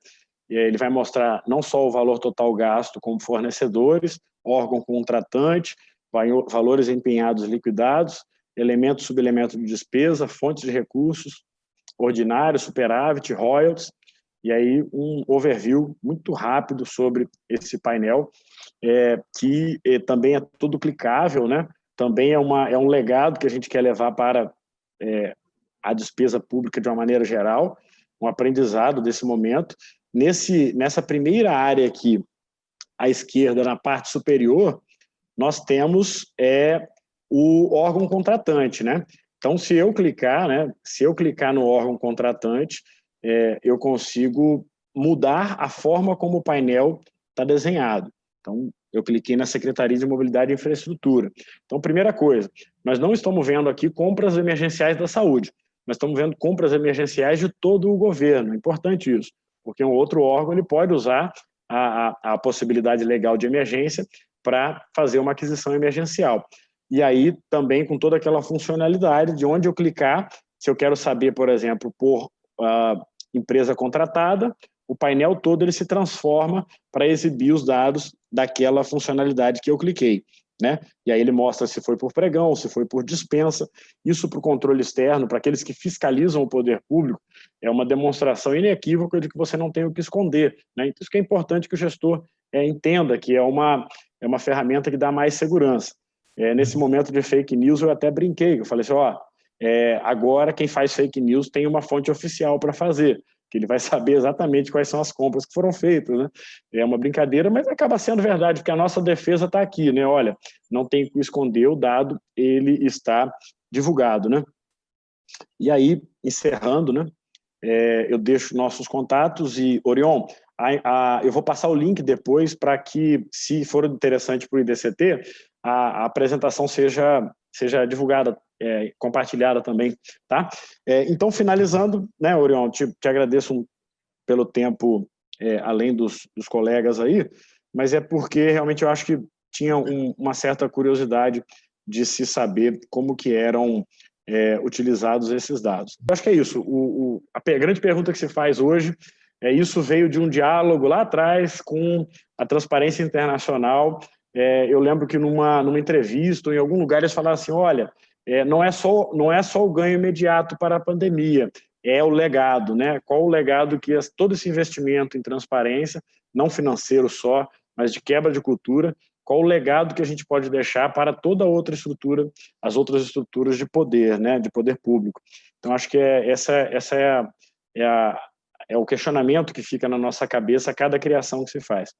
ele vai mostrar não só o valor total gasto como fornecedores, órgão contratante, valores empenhados liquidados, elementos, subelementos de despesa, fontes de recursos, ordinário, superávit, royalties, e aí um overview muito rápido sobre esse painel, que também é tudo clicável, né? Também é um legado que a gente quer levar para a despesa pública de uma maneira geral, um aprendizado desse momento. Nessa primeira área aqui, à esquerda, na parte superior, nós temos o órgão contratante, né? Então, se eu clicar no órgão contratante, eu consigo mudar a forma como o painel está desenhado. Então, eu cliquei na Secretaria de Mobilidade e Infraestrutura. Então, primeira coisa, nós não estamos vendo aqui compras emergenciais da saúde, nós estamos vendo compras emergenciais de todo o governo. É importante isso, porque um outro órgão ele pode usar a possibilidade legal de emergência para fazer uma aquisição emergencial. E aí, também com toda aquela funcionalidade de onde eu clicar, Se eu quero saber, por exemplo, por empresa contratada, o painel todo ele se transforma para exibir os dados daquela funcionalidade que eu cliquei, né? E aí ele mostra se foi por pregão, se foi por dispensa. Isso para o controle externo, para aqueles que fiscalizam o poder público, é uma demonstração inequívoca de que você não tem o que esconder, né? Então, isso que é importante que o gestor entenda que é uma ferramenta que dá mais segurança. Nesse momento de fake news, eu até brinquei, eu falei assim, agora quem faz fake news tem uma fonte oficial para fazer, que ele vai saber exatamente quais são as compras que foram feitas, né? É uma brincadeira, mas acaba sendo verdade, porque a nossa defesa está aqui, né? Olha, não tem o que esconder, o dado, ele está divulgado, né? E aí, encerrando, né? Eu deixo nossos contatos e, Orion, eu vou passar o link depois para que, se for interessante para o IDCT, a apresentação seja divulgada, compartilhada também, tá? Então, finalizando, né, Orion, te agradeço pelo tempo, além dos colegas aí, mas é porque realmente eu acho que tinha uma certa curiosidade de se saber como que eram utilizados esses dados. Eu acho que é isso. A grande pergunta que se faz hoje isso veio de um diálogo lá atrás com a Transparência Internacional. Eu lembro que numa entrevista, ou em algum lugar, eles falaram assim, olha, não é só o ganho imediato para a pandemia, é o legado, né? Qual o legado que todo esse investimento em transparência, não financeiro só, mas de quebra de cultura, qual o legado que a gente pode deixar para toda outra estrutura, as outras estruturas de poder, né? De poder público. Então, acho que essa é o questionamento que fica na nossa cabeça a cada criação que se faz.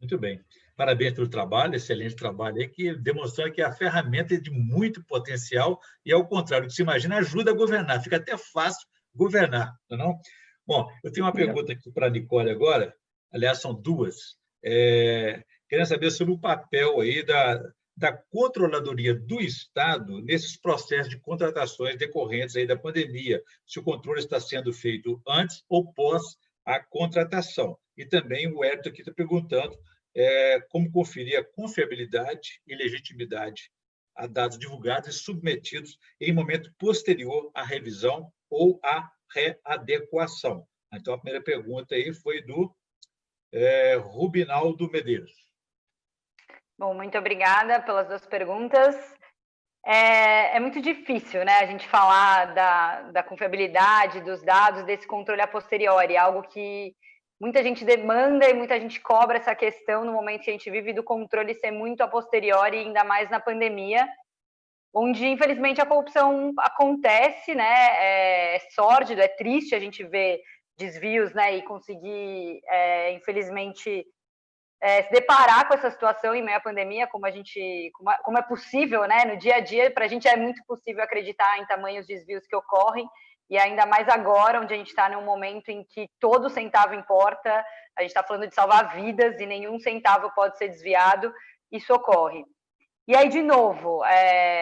Muito bem. Parabéns pelo trabalho, excelente trabalho aí, que demonstrou que a ferramenta é de muito potencial e, ao contrário do que se imagina, ajuda a governar. Fica até fácil governar, não? Bom, eu tenho uma pergunta aqui para a Nicole agora, aliás, são duas. Querendo saber sobre o papel aí da Controladoria do Estado nesses processos de contratações decorrentes aí da pandemia, se o controle está sendo feito antes ou pós a contratação. E também o Hélio aqui está perguntando como conferir a confiabilidade e legitimidade a dados divulgados e submetidos em momento posterior à revisão ou à readequação. Então, a primeira pergunta aí foi do Rubinaldo Medeiros. Bom, muito obrigada pelas duas perguntas. É muito difícil, né, a gente falar da confiabilidade dos dados, desse controle a posteriori, algo que muita gente demanda e muita gente cobra essa questão no momento que a gente vive do controle ser muito a posteriori, ainda mais na pandemia, onde, infelizmente, a corrupção acontece, né, é sórdido, é triste a gente ver desvios, né, e conseguir, infelizmente, se deparar com essa situação em meio à pandemia, como é possível, né, no dia a dia, para a gente é muito possível acreditar em tamanhos desvios que ocorrem, e ainda mais agora, onde a gente está num momento em que todo centavo importa, a gente está falando de salvar vidas e nenhum centavo pode ser desviado, isso ocorre. E aí, de novo,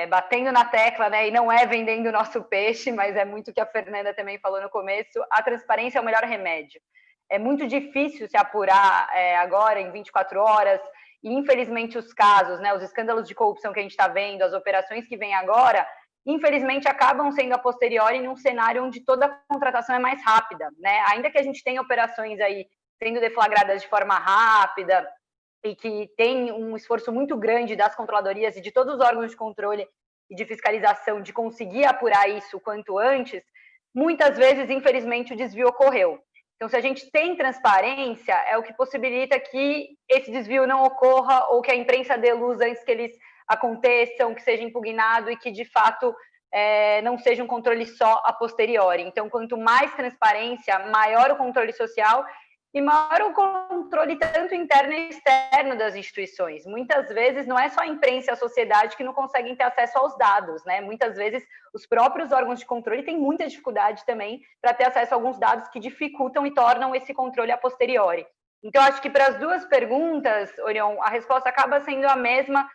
batendo na tecla, né, e não é vendendo o nosso peixe, mas é muito o que a Fernanda também falou no começo, a transparência é o melhor remédio. É muito difícil se apurar agora, em 24 horas, e infelizmente os casos, né, os escândalos de corrupção que a gente está vendo, as operações que vêm agora, infelizmente acabam sendo a posteriori num cenário onde toda a contratação é mais rápida, né? Ainda que a gente tenha operações aí sendo deflagradas de forma rápida e que tem um esforço muito grande das controladorias e de todos os órgãos de controle e de fiscalização de conseguir apurar isso quanto antes, muitas vezes, infelizmente, o desvio ocorreu. Então, se a gente tem transparência, é o que possibilita que esse desvio não ocorra ou que a imprensa dê luz antes que eles aconteçam, que seja impugnado e que, de fato, não seja um controle só a posteriori. Então, quanto mais transparência, maior o controle social e maior o controle tanto interno e externo das instituições. Muitas vezes não é só a imprensa e a sociedade que não conseguem ter acesso aos dados, né? Muitas vezes os próprios órgãos de controle têm muita dificuldade também para ter acesso a alguns dados que dificultam e tornam esse controle a posteriori. Então, acho que para as duas perguntas, Orion, a resposta acaba sendo a mesma,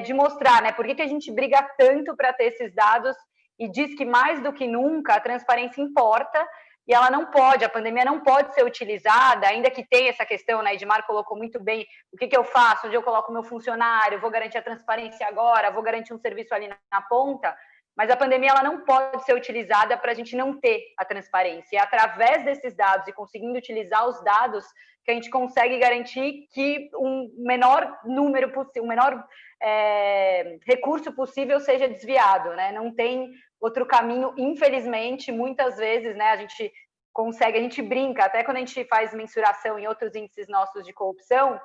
de mostrar, né? Por que a gente briga tanto para ter esses dados e diz que mais do que nunca a transparência importa. E ela não pode, a pandemia não pode ser utilizada, ainda que tenha essa questão, né, Edmar colocou muito bem, o que eu faço, onde eu coloco o meu funcionário, vou garantir a transparência agora, vou garantir um serviço ali na ponta, mas a pandemia ela não pode ser utilizada para a gente não ter a transparência. E através desses dados e conseguindo utilizar os dados que a gente consegue garantir que um menor número possível, um menor recurso possível seja desviado, né? Não tem outro caminho, infelizmente, muitas vezes, né? A gente brinca, até quando a gente faz mensuração em outros índices nossos de corrupção,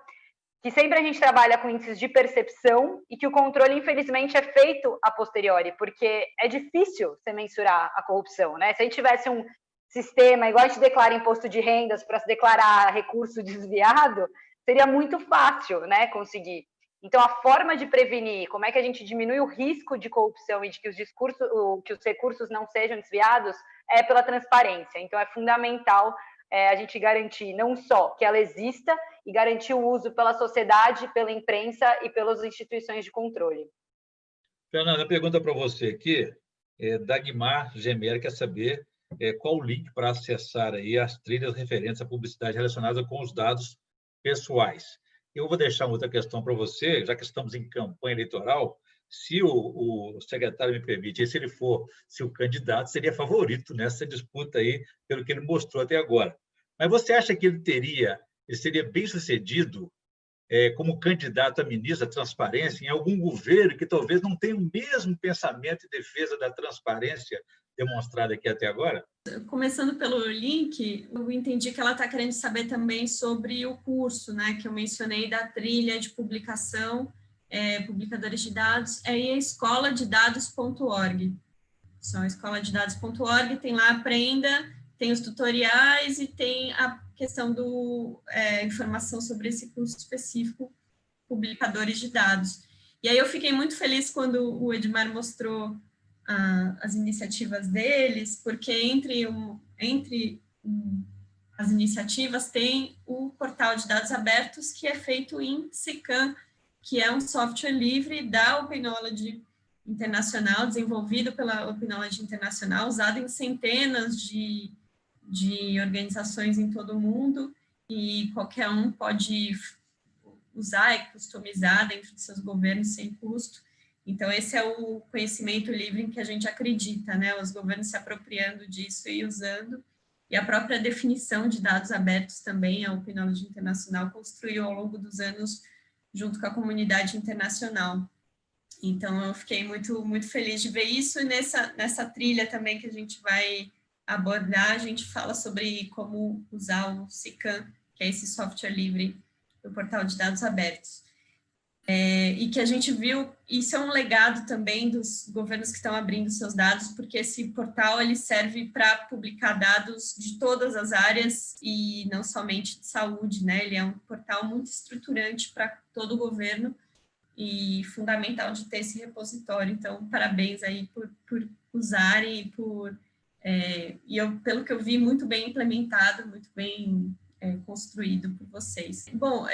que sempre a gente trabalha com índices de percepção e que o controle, infelizmente, é feito a posteriori, porque é difícil você mensurar a corrupção, né? Se a gente tivesse um sistema, igual a gente declara imposto de rendas para se declarar recurso desviado, seria muito fácil, né, conseguir. Então, a forma de prevenir, como é que a gente diminui o risco de corrupção e de que os recursos não sejam desviados, é pela transparência. Então, é fundamental a gente garantir não só que ela exista, e garantir o uso pela sociedade, pela imprensa e pelas instituições de controle. Fernanda, a pergunta para você aqui é Dagmar Gemer, quer saber qual o link para acessar aí as trilhas referentes à publicidade relacionada com os dados pessoais. Eu vou deixar uma outra questão para você, já que estamos em campanha eleitoral, se o secretário me permite, se o candidato seria favorito nessa disputa aí, pelo que ele mostrou até agora. Mas você acha que ele seria bem-sucedido como candidato a ministro da Transparência em algum governo que talvez não tenha o mesmo pensamento em defesa da transparência demonstrado aqui até agora? Começando pelo link, eu entendi que ela está querendo saber também sobre o curso, né, que eu mencionei da trilha de publicação, publicadores de dados, é a escoladedados.org. São escoladedados.org, tem lá Aprenda, tem os tutoriais e tem a questão do informação sobre esse curso específico, publicadores de dados. E aí eu fiquei muito feliz quando o Edmar mostrou as iniciativas deles, porque entre as iniciativas tem o portal de dados abertos, que é feito em SICAM, que é um software livre da Open Knowledge Internacional, desenvolvido pela Open Knowledge Internacional, usado em centenas de organizações em todo o mundo, e qualquer um pode usar e customizar dentro de seus governos sem custo. Então, esse é o conhecimento livre em que a gente acredita, né? Os governos se apropriando disso e usando, e a própria definição de dados abertos também, a Open Knowledge Internacional construiu ao longo dos anos junto com a comunidade internacional. Então, eu fiquei muito, muito feliz de ver isso, e nessa trilha também que a gente vai abordar, a gente fala sobre como usar o SICAM, que é esse software livre do portal de dados abertos. E que a gente viu, isso é um legado também dos governos que estão abrindo seus dados, porque esse portal ele serve para publicar dados de todas as áreas e não somente de saúde, né? Ele é um portal muito estruturante para todo o governo e fundamental de ter esse repositório. Então, parabéns aí por usarem e pelo que eu vi, muito bem implementado, muito bem construído por vocês. Bom,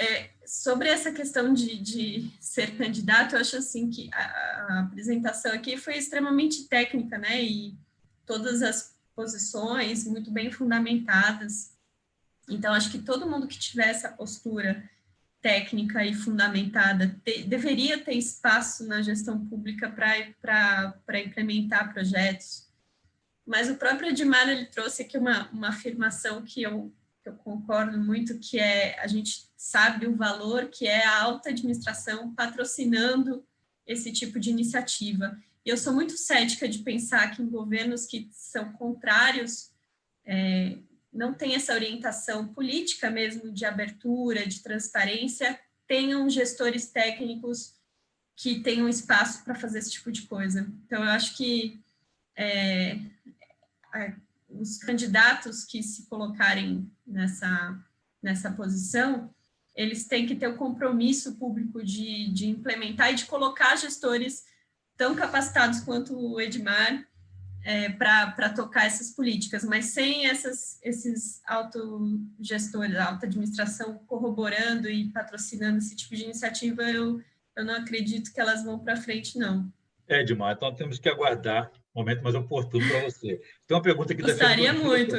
sobre essa questão de ser candidato, eu acho assim que a apresentação aqui foi extremamente técnica, né? E todas as posições muito bem fundamentadas. Então, acho que todo mundo que tiver essa postura técnica e fundamentada deveria ter espaço na gestão pública para implementar projetos. Mas o próprio Edmar, ele trouxe aqui uma afirmação que eu concordo muito, que a gente sabe o valor que é a alta administração patrocinando esse tipo de iniciativa. E eu sou muito cética de pensar que em governos que são contrários, não tem essa orientação política mesmo de abertura, de transparência, tenham gestores técnicos que tenham espaço para fazer esse tipo de coisa. Então, eu acho que os candidatos que se colocarem nessa posição, eles têm que ter o compromisso público de implementar e de colocar gestores tão capacitados quanto o Edmar para tocar essas políticas, mas sem esses autogestores, a alta administração corroborando e patrocinando esse tipo de iniciativa, eu não acredito que elas vão para frente, não. Edmar, então temos que aguardar um momento mais oportuno para você. Tem uma pergunta aqui Gostaria muito.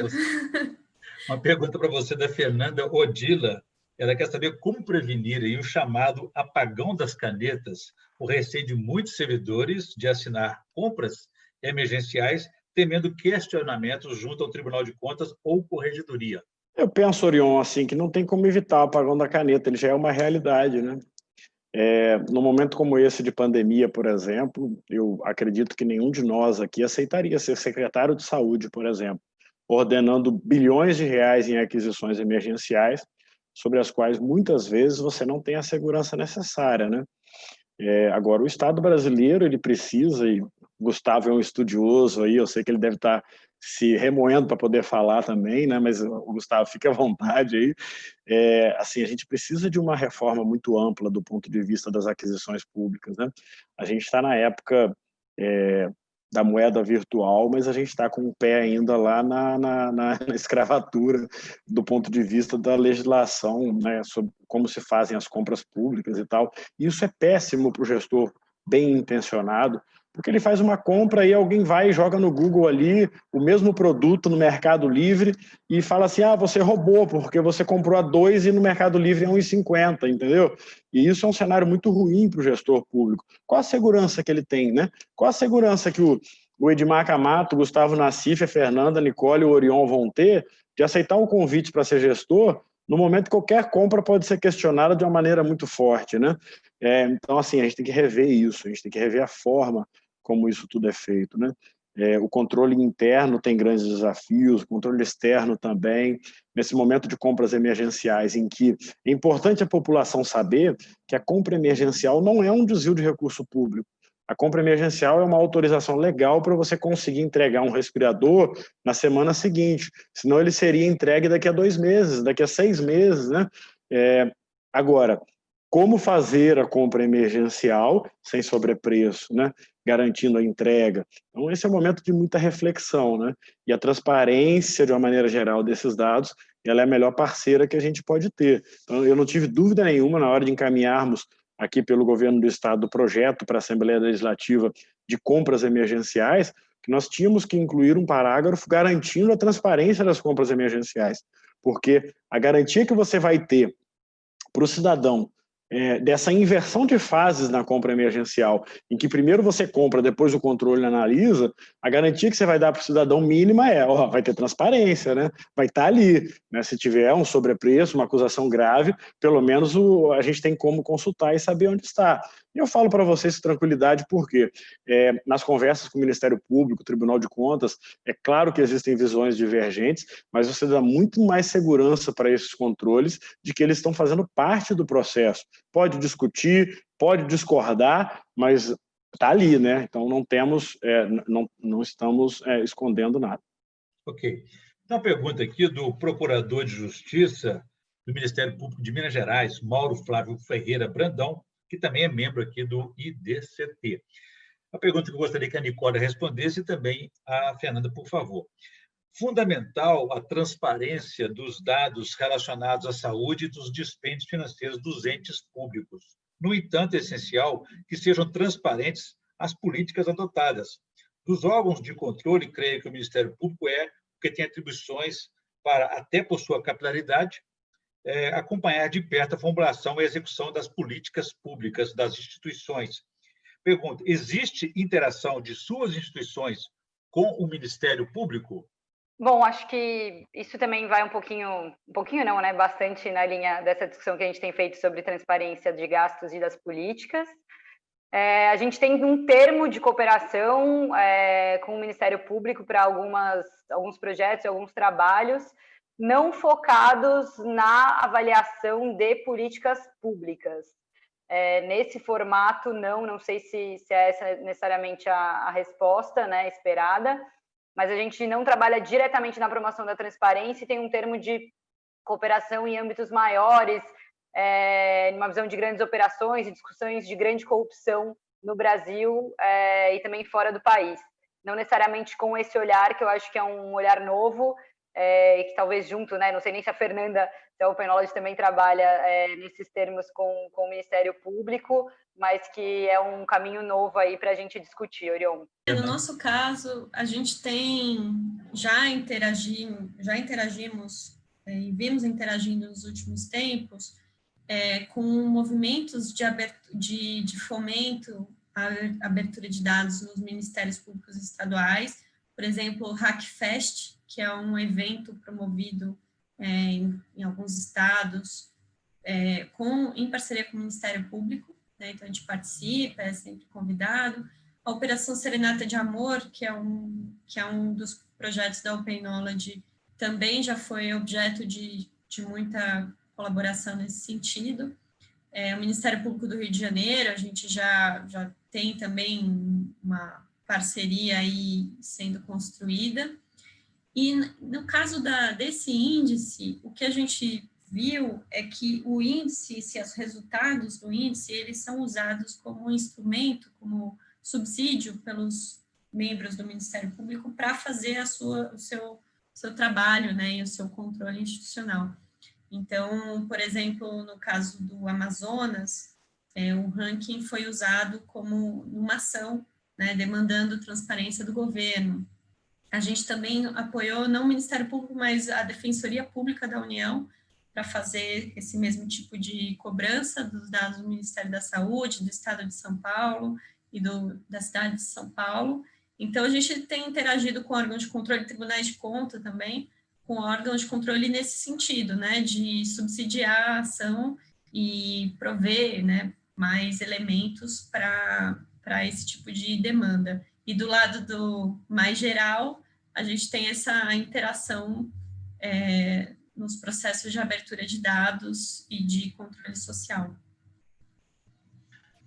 Uma pergunta para você da Fernanda Odila. Ela quer saber como prevenir aí o chamado apagão das canetas, o receio de muitos servidores de assinar compras emergenciais, temendo questionamentos junto ao Tribunal de Contas ou Corregedoria? Eu penso, Orion, assim, que não tem como evitar o apagão da caneta, ele já é uma realidade, né? No momento como esse de pandemia, por exemplo, eu acredito que nenhum de nós aqui aceitaria ser secretário de saúde, por exemplo, ordenando bilhões de reais em aquisições emergenciais, sobre as quais muitas vezes você não tem a segurança necessária, né? Agora, o Estado brasileiro, ele precisa, e Gustavo é um estudioso aí, eu sei que ele deve estar se remoendo para poder falar também, né? Mas o Gustavo, fica à vontade aí. Assim, a gente precisa de uma reforma muito ampla do ponto de vista das aquisições públicas, né? A gente está na época da moeda virtual, mas a gente está com o pé ainda lá na escravatura do ponto de vista da legislação, né, sobre como se fazem as compras públicas e tal. E isso é péssimo para o gestor bem intencionado, porque ele faz uma compra e alguém vai e joga no Google ali o mesmo produto no Mercado Livre e fala assim, você roubou porque você comprou a 2 e no Mercado Livre é 1,50, entendeu? E isso é um cenário muito ruim para o gestor público. Qual a segurança que ele tem, né? Qual a segurança que o Edmar Camato, o Gustavo Nassif, a Fernanda, a Nicole e o Orion vão ter de aceitar um convite para ser gestor no momento que qualquer compra pode ser questionada de uma maneira muito forte, né? Então, assim, a gente tem que rever isso, a gente tem que rever a forma como isso tudo é feito, né? O controle interno tem grandes desafios, o controle externo também. Nesse momento de compras emergenciais, em que é importante a população saber que a compra emergencial não é um desvio de recurso público. A compra emergencial é uma autorização legal para você conseguir entregar um respirador na semana seguinte, senão ele seria entregue daqui a 2 meses, daqui a 6 meses, né? Agora, como fazer a compra emergencial sem sobrepreço, né? Garantindo a entrega. Então, esse é um momento de muita reflexão, né? E a transparência, de uma maneira geral, desses dados, ela é a melhor parceira que a gente pode ter. Então, eu não tive dúvida nenhuma na hora de encaminharmos aqui pelo governo do estado do projeto para a Assembleia Legislativa de compras emergenciais, que nós tínhamos que incluir um parágrafo garantindo a transparência das compras emergenciais, porque a garantia que você vai ter para o cidadão dessa inversão de fases na compra emergencial, em que primeiro você compra, depois o controle analisa, a garantia que você vai dar para o cidadão mínima vai ter transparência, né? Vai estar ali, né? Se tiver um sobrepreço, uma acusação grave, pelo menos a gente tem como consultar e saber onde está. E eu falo para vocês com tranquilidade porque nas conversas com o Ministério Público, o Tribunal de Contas, é claro que existem visões divergentes, mas você dá muito mais segurança para esses controles de que eles estão fazendo parte do processo. Pode discutir, pode discordar, mas está ali, né? Então não estamos escondendo nada. Ok. Então, a pergunta aqui do Procurador de Justiça do Ministério Público de Minas Gerais, Mauro Flávio Ferreira Brandão, que também é membro aqui do IDCT. A pergunta que eu gostaria que a Nicole respondesse e também a Fernanda, por favor. Fundamental a transparência dos dados relacionados à saúde e dos dispêndios financeiros dos entes públicos. No entanto, é essencial que sejam transparentes as políticas adotadas. Dos órgãos de controle, creio que o Ministério Público porque tem atribuições para, até por sua capilaridade, acompanhar de perto a formulação e execução das políticas públicas das instituições. Pergunta, existe interação de suas instituições com o Ministério Público? Bom, acho que isso também vai um pouquinho não, né? Bastante na linha dessa discussão que a gente tem feito sobre transparência de gastos e das políticas. A gente tem um termo de cooperação com o Ministério Público para alguns projetos, alguns trabalhos, não focados na avaliação de políticas públicas. Nesse formato, não sei se é essa necessariamente a resposta, né, esperada, mas a gente não trabalha diretamente na promoção da transparência e tem um termo de cooperação em âmbitos maiores, numa visão de grandes operações e discussões de grande corrupção no Brasil e também fora do país. Não necessariamente com esse olhar, que eu acho que é um olhar novo, que talvez junto, né, não sei nem se a Fernanda da Open Knowledge também trabalha nesses termos com o Ministério Público, mas que é um caminho novo aí para a gente discutir, Orion. No nosso caso, a gente já interagimos e vimos interagindo nos últimos tempos com movimentos de fomento a abertura de dados nos ministérios públicos estaduais. Por exemplo, o Hackfest, que é um evento promovido em alguns estados, em parceria com o Ministério Público, né? Então a gente participa, é sempre convidado. A Operação Serenata de Amor, que é um dos projetos da Open Knowledge, também já foi objeto de muita colaboração nesse sentido. O Ministério Público do Rio de Janeiro, a gente já tem também uma parceria aí sendo construída. E no caso desse índice, o que a gente viu é que o índice, os resultados do índice, eles são usados como instrumento, como subsídio pelos membros do Ministério Público para fazer o seu trabalho, né, e o seu controle institucional. Então, por exemplo, no caso do Amazonas, o ranking foi usado como uma ação, né, demandando transparência do governo. A gente também apoiou, não o Ministério Público, mas a Defensoria Pública da União, para fazer esse mesmo tipo de cobrança dos dados do Ministério da Saúde, do Estado de São Paulo e da cidade de São Paulo. Então, a gente tem interagido com órgãos de controle, tribunais de conta também, com órgãos de controle nesse sentido, né, de subsidiar a ação e prover, né, mais elementos para esse tipo de demanda. E do lado do mais geral, a gente tem essa interação nos processos de abertura de dados e de controle social.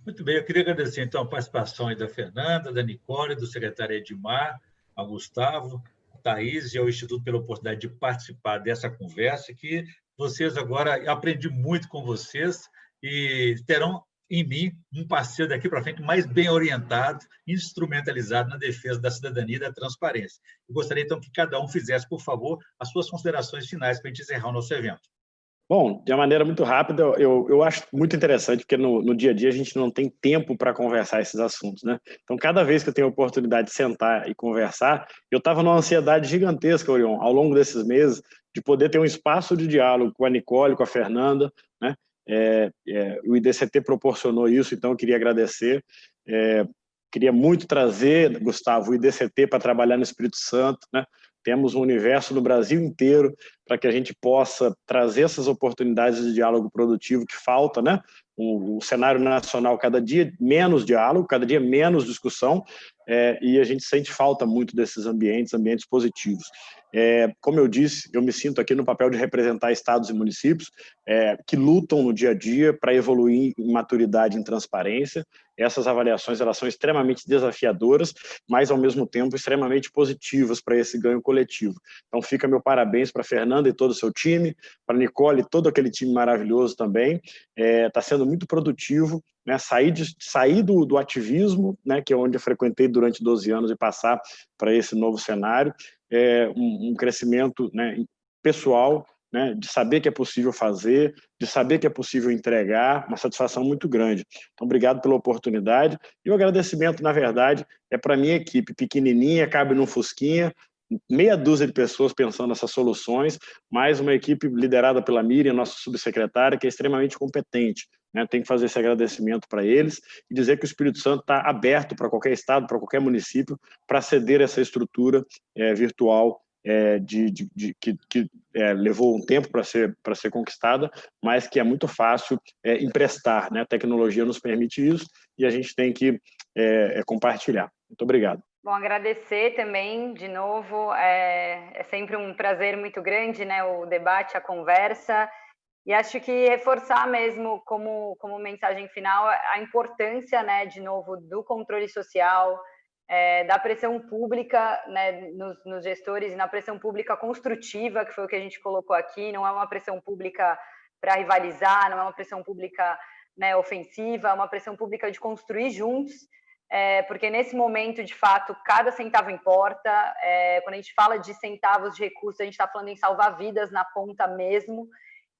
Muito bem, eu queria agradecer, então, a participação aí da Fernanda, da Nicole, do secretário Edmar, ao Gustavo, a Thaís e ao Instituto pela oportunidade de participar dessa conversa, que vocês agora, aprendi muito com vocês e terão em mim um parceiro daqui para frente mais bem orientado, instrumentalizado na defesa da cidadania e da transparência. Eu gostaria, então, que cada um fizesse, por favor, as suas considerações finais para a gente encerrar o nosso evento. Bom, de uma maneira muito rápida, eu acho muito interessante, porque no dia a dia a gente não tem tempo para conversar esses assuntos, né? Então, cada vez que eu tenho a oportunidade de sentar e conversar, eu estava numa ansiedade gigantesca, Orion, ao longo desses meses, de poder ter um espaço de diálogo com a Nicole, com a Fernanda, né? O IDCT proporcionou isso, então eu queria agradecer. Queria muito trazer, Gustavo, o IDCT para trabalhar no Espírito Santo, né? Temos um universo no Brasil inteiro para que a gente possa trazer essas oportunidades de diálogo produtivo que falta, né? O cenário nacional, cada dia menos diálogo, cada dia menos discussão, e a gente sente falta muito desses ambientes positivos. Como eu disse, eu me sinto aqui no papel de representar estados e municípios que lutam no dia a dia para evoluir em maturidade e em transparência. Essas avaliações, elas são extremamente desafiadoras, mas, ao mesmo tempo, extremamente positivas para esse ganho coletivo. Então, fica meu parabéns para a Fernanda e todo o seu time, para a Nicole e todo aquele time maravilhoso também. Está sendo muito produtivo, né? Sair do ativismo, né? Que é onde eu frequentei durante 12 anos, e passar para esse novo cenário. Um crescimento, né, pessoal, né, de saber que é possível fazer, de saber que é possível entregar, uma satisfação muito grande. Então, obrigado pela oportunidade. E o agradecimento, na verdade, é para a minha equipe, pequenininha, cabe num fusquinha, meia dúzia de pessoas pensando nessas soluções, mais uma equipe liderada pela Miriam, nossa subsecretária, que é extremamente competente, né? Tem que fazer esse agradecimento para eles e dizer que o Espírito Santo está aberto para qualquer estado, para qualquer município, para ceder essa estrutura virtual que levou um tempo para ser conquistada, mas que é muito fácil emprestar, né? A tecnologia nos permite isso e a gente tem que compartilhar. Muito obrigado. Bom, agradecer também, de novo, é sempre um prazer muito grande, né, o debate, a conversa, e acho que reforçar mesmo como mensagem final a importância, né, de novo, do controle social, da pressão pública, né, nos gestores, e na pressão pública construtiva, que foi o que a gente colocou aqui, não é uma pressão pública para rivalizar, não é uma pressão pública, né, ofensiva, é uma pressão pública de construir juntos, porque nesse momento, de fato, cada centavo importa. Quando a gente fala de centavos de recurso, a gente está falando em salvar vidas na ponta mesmo.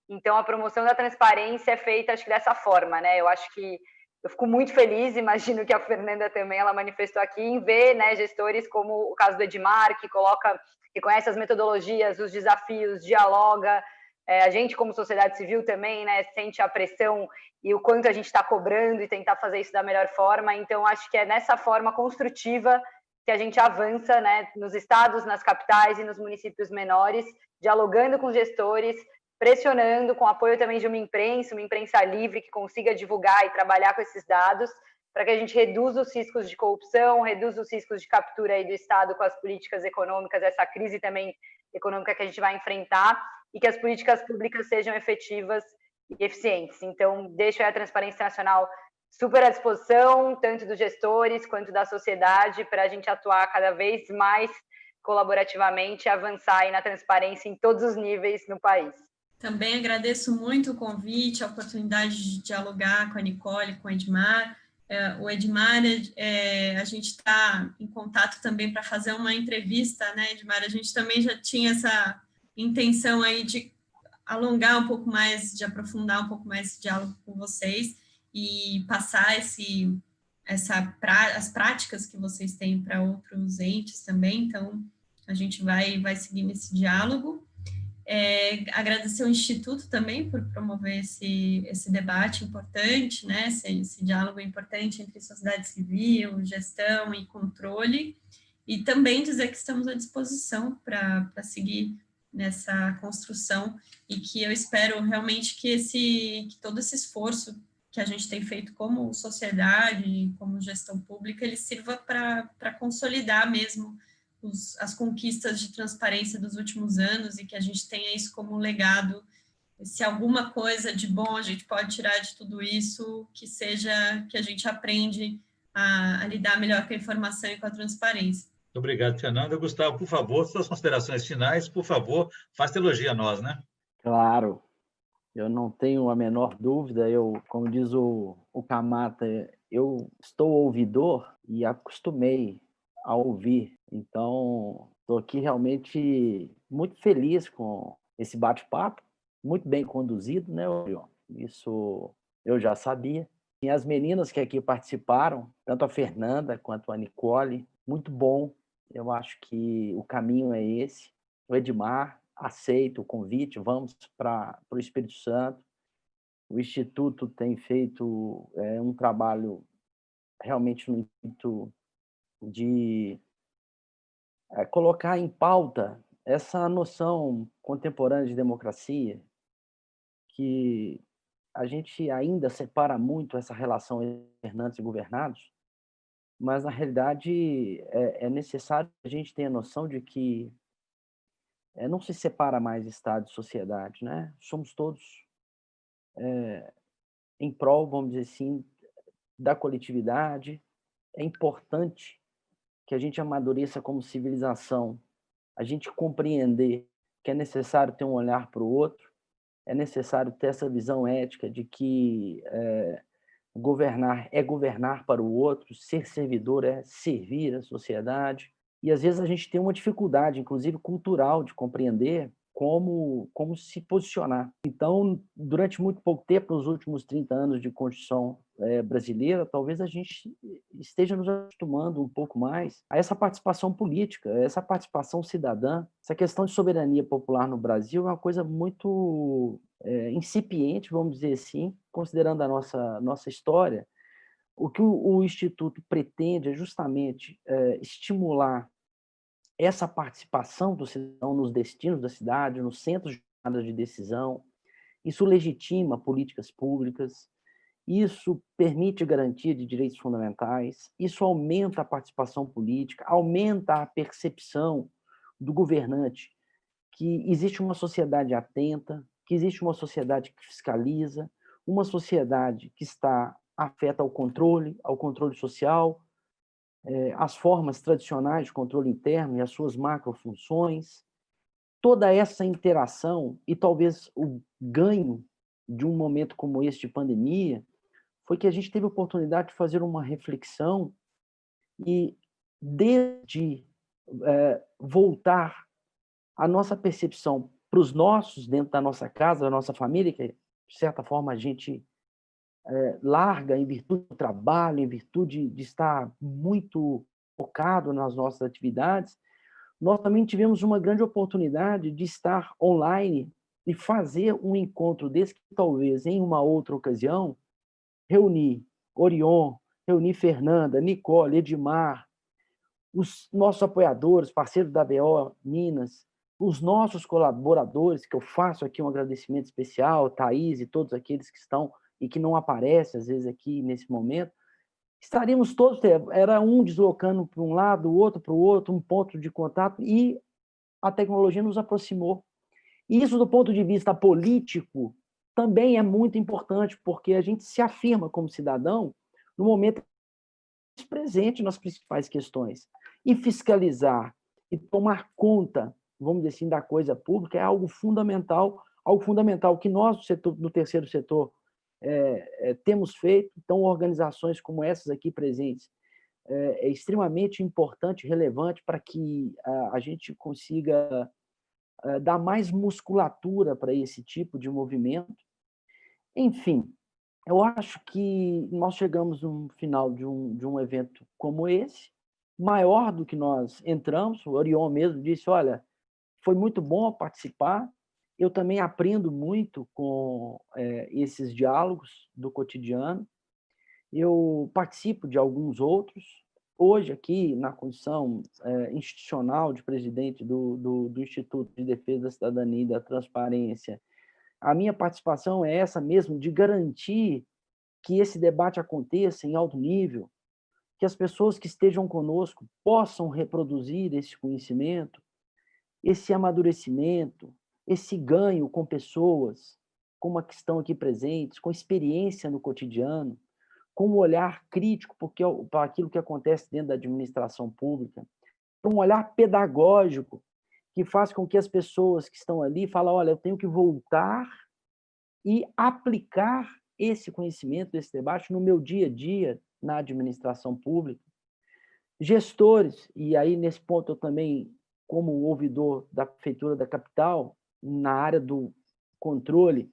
Então, a promoção da transparência é feita, acho que dessa forma, né? Eu acho que eu fico muito feliz, imagino que a Fernanda também, ela manifestou aqui, em ver, né, gestores como o caso do Edmar, que conhece as metodologias, os desafios, dialoga, A gente, como sociedade civil também, né, sente a pressão e o quanto a gente está cobrando e tentar fazer isso da melhor forma. Então, acho que é nessa forma construtiva que a gente avança, né, nos estados, nas capitais e nos municípios menores, dialogando com gestores, pressionando, com apoio também de uma imprensa livre que consiga divulgar e trabalhar com esses dados, para que a gente reduza os riscos de corrupção, reduza os riscos de captura aí do Estado com as políticas econômicas, essa crise também econômica que a gente vai enfrentar, e que as políticas públicas sejam efetivas e eficientes. Então, deixo aí a Transparência Nacional super à disposição, tanto dos gestores quanto da sociedade, para a gente atuar cada vez mais colaborativamente e avançar aí na transparência em todos os níveis no país. Também agradeço muito o convite, a oportunidade de dialogar com a Nicole, com o Edmar. O Edmar, a gente está em contato também para fazer uma entrevista, né, Edmar? A gente também já tinha essa intenção aí de alongar um pouco mais, de aprofundar um pouco mais esse diálogo com vocês e passar as práticas que vocês têm para outros entes também. Então, a gente vai seguir nesse diálogo. Agradecer ao Instituto também por promover esse debate importante, né? Esse diálogo importante entre sociedade civil, gestão e controle, e também dizer que estamos à disposição para seguir nessa construção e que eu espero realmente que todo esse esforço que a gente tem feito como sociedade, como gestão pública, ele sirva para consolidar mesmo as conquistas de transparência dos últimos anos e que a gente tenha isso como legado. Se alguma coisa de bom a gente pode tirar de tudo isso, que seja que a gente aprende a lidar melhor com a informação e com a transparência. Muito obrigado, Fernanda. Gustavo, por favor, suas considerações finais, por favor, faça elogio a nós, né? Claro, eu não tenho a menor dúvida, como diz o Kamata, eu estou ouvidor e acostumei a ouvir. Então, estou aqui realmente muito feliz com esse bate-papo, muito bem conduzido, né, Orion? Isso eu já sabia. E as meninas que aqui participaram, tanto a Fernanda quanto a Nicole, muito bom. Eu acho que o caminho é esse. O Edmar aceita o convite, vamos para o Espírito Santo. O Instituto tem feito um trabalho realmente no intuito de colocar em pauta essa noção contemporânea de democracia, que a gente ainda separa muito essa relação entre governantes e governados, mas, na realidade, é necessário que a gente tenha noção de que não se separa mais Estado e sociedade, né? Somos todos em prol, vamos dizer assim, da coletividade. É importante que a gente amadureça como civilização, a gente compreender que é necessário ter um olhar para o outro, é necessário ter essa visão ética de que governar é governar para o outro, ser servidor é servir a sociedade. E, às vezes, a gente tem uma dificuldade, inclusive cultural, de compreender como se posicionar. Então, durante muito pouco tempo, nos últimos 30 anos de Constituição brasileira, talvez a gente esteja nos acostumando um pouco mais a essa participação política, a essa participação cidadã. Essa questão de soberania popular no Brasil é uma coisa muito incipiente, vamos dizer assim, considerando a nossa história. O que o Instituto pretende é justamente estimular essa participação do cidadão nos destinos da cidade, nos centros de tomada de decisão. Isso legitima políticas públicas, isso permite garantia de direitos fundamentais, isso aumenta a participação política, aumenta a percepção do governante que existe uma sociedade atenta, que existe uma sociedade que fiscaliza, uma sociedade que está afeta ao controle social, as formas tradicionais de controle interno e as suas macrofunções. Toda essa interação e talvez o ganho de um momento como esse de pandemia foi que a gente teve a oportunidade de fazer uma reflexão e desde voltar a nossa percepção para os nossos, dentro da nossa casa, da nossa família, que de certa forma a gente larga em virtude do trabalho, em virtude de estar muito focado nas nossas atividades, nós também tivemos uma grande oportunidade de estar online e fazer um encontro desse que talvez em uma outra ocasião reunir Orion, reunir Fernanda, Nicole, Edmar, os nossos apoiadores, parceiros da BO Minas, os nossos colaboradores, que eu faço aqui um agradecimento especial, Thaís e todos aqueles que estão e que não aparecem, às vezes, aqui nesse momento, estaríamos todos, era um deslocando para um lado, o outro para o outro, um ponto de contato, e a tecnologia nos aproximou. E isso, do ponto de vista político, também é muito importante, porque a gente se afirma como cidadão no momento presente nas principais questões. E fiscalizar e tomar conta, vamos dizer assim, da coisa pública é algo fundamental que nós, do terceiro setor, temos feito. Então, organizações como essas aqui presentes é extremamente importante, relevante para que a gente consiga dar mais musculatura para esse tipo de movimento. Enfim, eu acho que nós chegamos no final de um evento como esse, maior do que nós entramos. O Orion mesmo disse, olha, foi muito bom participar, eu também aprendo muito com esses diálogos do cotidiano, eu participo de alguns outros, hoje aqui na condição institucional de presidente do Instituto de Defesa da Cidadania e da Transparência, a minha participação é essa mesmo, de garantir que esse debate aconteça em alto nível, que as pessoas que estejam conosco possam reproduzir esse conhecimento, esse amadurecimento, esse ganho com pessoas, como a que estão aqui presentes, com experiência no cotidiano, com um olhar crítico para aquilo que acontece dentro da administração pública, um olhar pedagógico que faz com que as pessoas que estão ali falem, olha, eu tenho que voltar e aplicar esse conhecimento, esse debate no meu dia a dia na administração pública. Gestores, e aí nesse ponto eu também, como ouvidor da Prefeitura da Capital, na área do controle,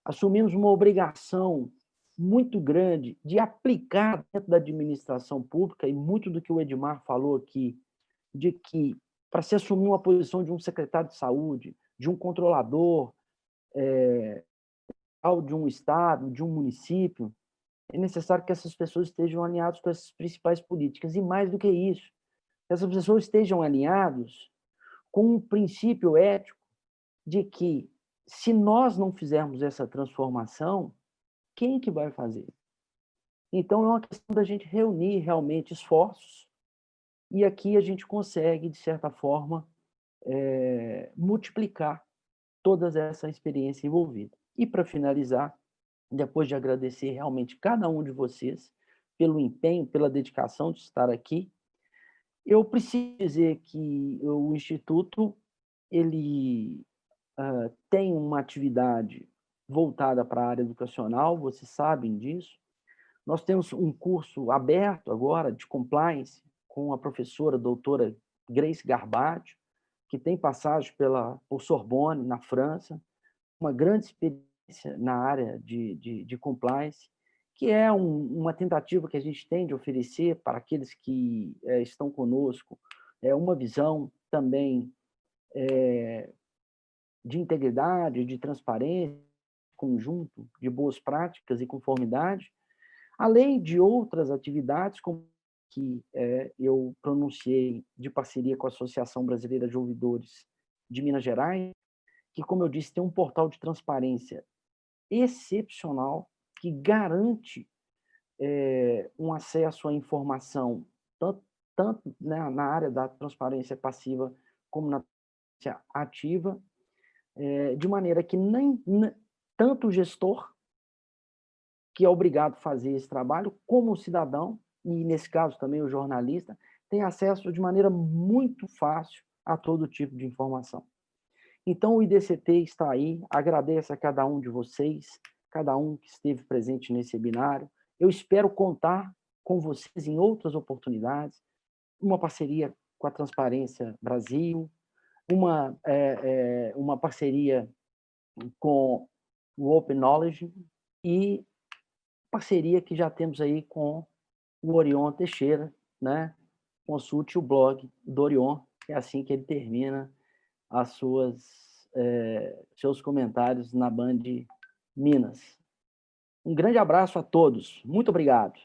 assumimos uma obrigação muito grande de aplicar dentro da administração pública, e muito do que o Edmar falou aqui, de que para se assumir uma posição de um secretário de saúde, de um controlador, de um estado, de um município, é necessário que essas pessoas estejam alinhadas com essas principais políticas. E mais do que isso, que essas pessoas estejam alinhadas com um princípio ético de que, se nós não fizermos essa transformação, quem que vai fazer? Então, é uma questão da gente reunir realmente esforços, e aqui a gente consegue, de certa forma, multiplicar toda essa experiência envolvida. E, para finalizar, depois de agradecer realmente cada um de vocês pelo empenho, pela dedicação de estar aqui, eu preciso dizer que o Instituto ele tem uma atividade voltada para a área educacional, vocês sabem disso. Nós temos um curso aberto agora de compliance com a professora doutora Grace Garbaggio, que tem passagem por Sorbonne, na França, uma grande experiência na área de compliance, que é uma tentativa que a gente tem de oferecer para aqueles que estão conosco uma visão também de integridade, de transparência, conjunto de boas práticas e conformidade, além de outras atividades, como que eu pronunciei de parceria com a Associação Brasileira de Ouvidores de Minas Gerais, que, como eu disse, tem um portal de transparência excepcional que garante um acesso à informação, tanto na área da transparência passiva como na transparência ativa, de maneira que nem tanto o gestor, que é obrigado a fazer esse trabalho, como o cidadão, e nesse caso também o jornalista, tem acesso de maneira muito fácil a todo tipo de informação. Então, o IDCT está aí, agradeço a cada um de vocês, cada um que esteve presente nesse webinário. Eu espero contar com vocês em outras oportunidades, uma parceria com a Transparência Brasil, uma parceria com o Open Knowledge e parceria que já temos aí com o Orion Teixeira, né? Consulte o blog do Orion, é assim que ele termina as suas seus comentários na Band Minas. Um grande abraço a todos. Muito obrigado.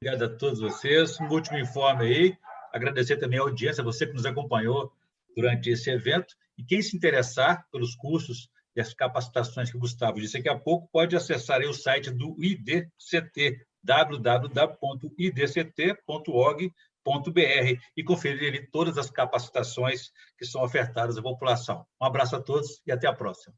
Obrigado a todos vocês. Um último informe aí. Agradecer também a audiência, você que nos acompanhou durante esse evento. E quem se interessar pelos cursos e as capacitações que o Gustavo disse daqui a pouco, pode acessar aí o site do IDCT, www.idct.org.br, e conferir ali todas as capacitações que são ofertadas à população. Um abraço a todos e até a próxima.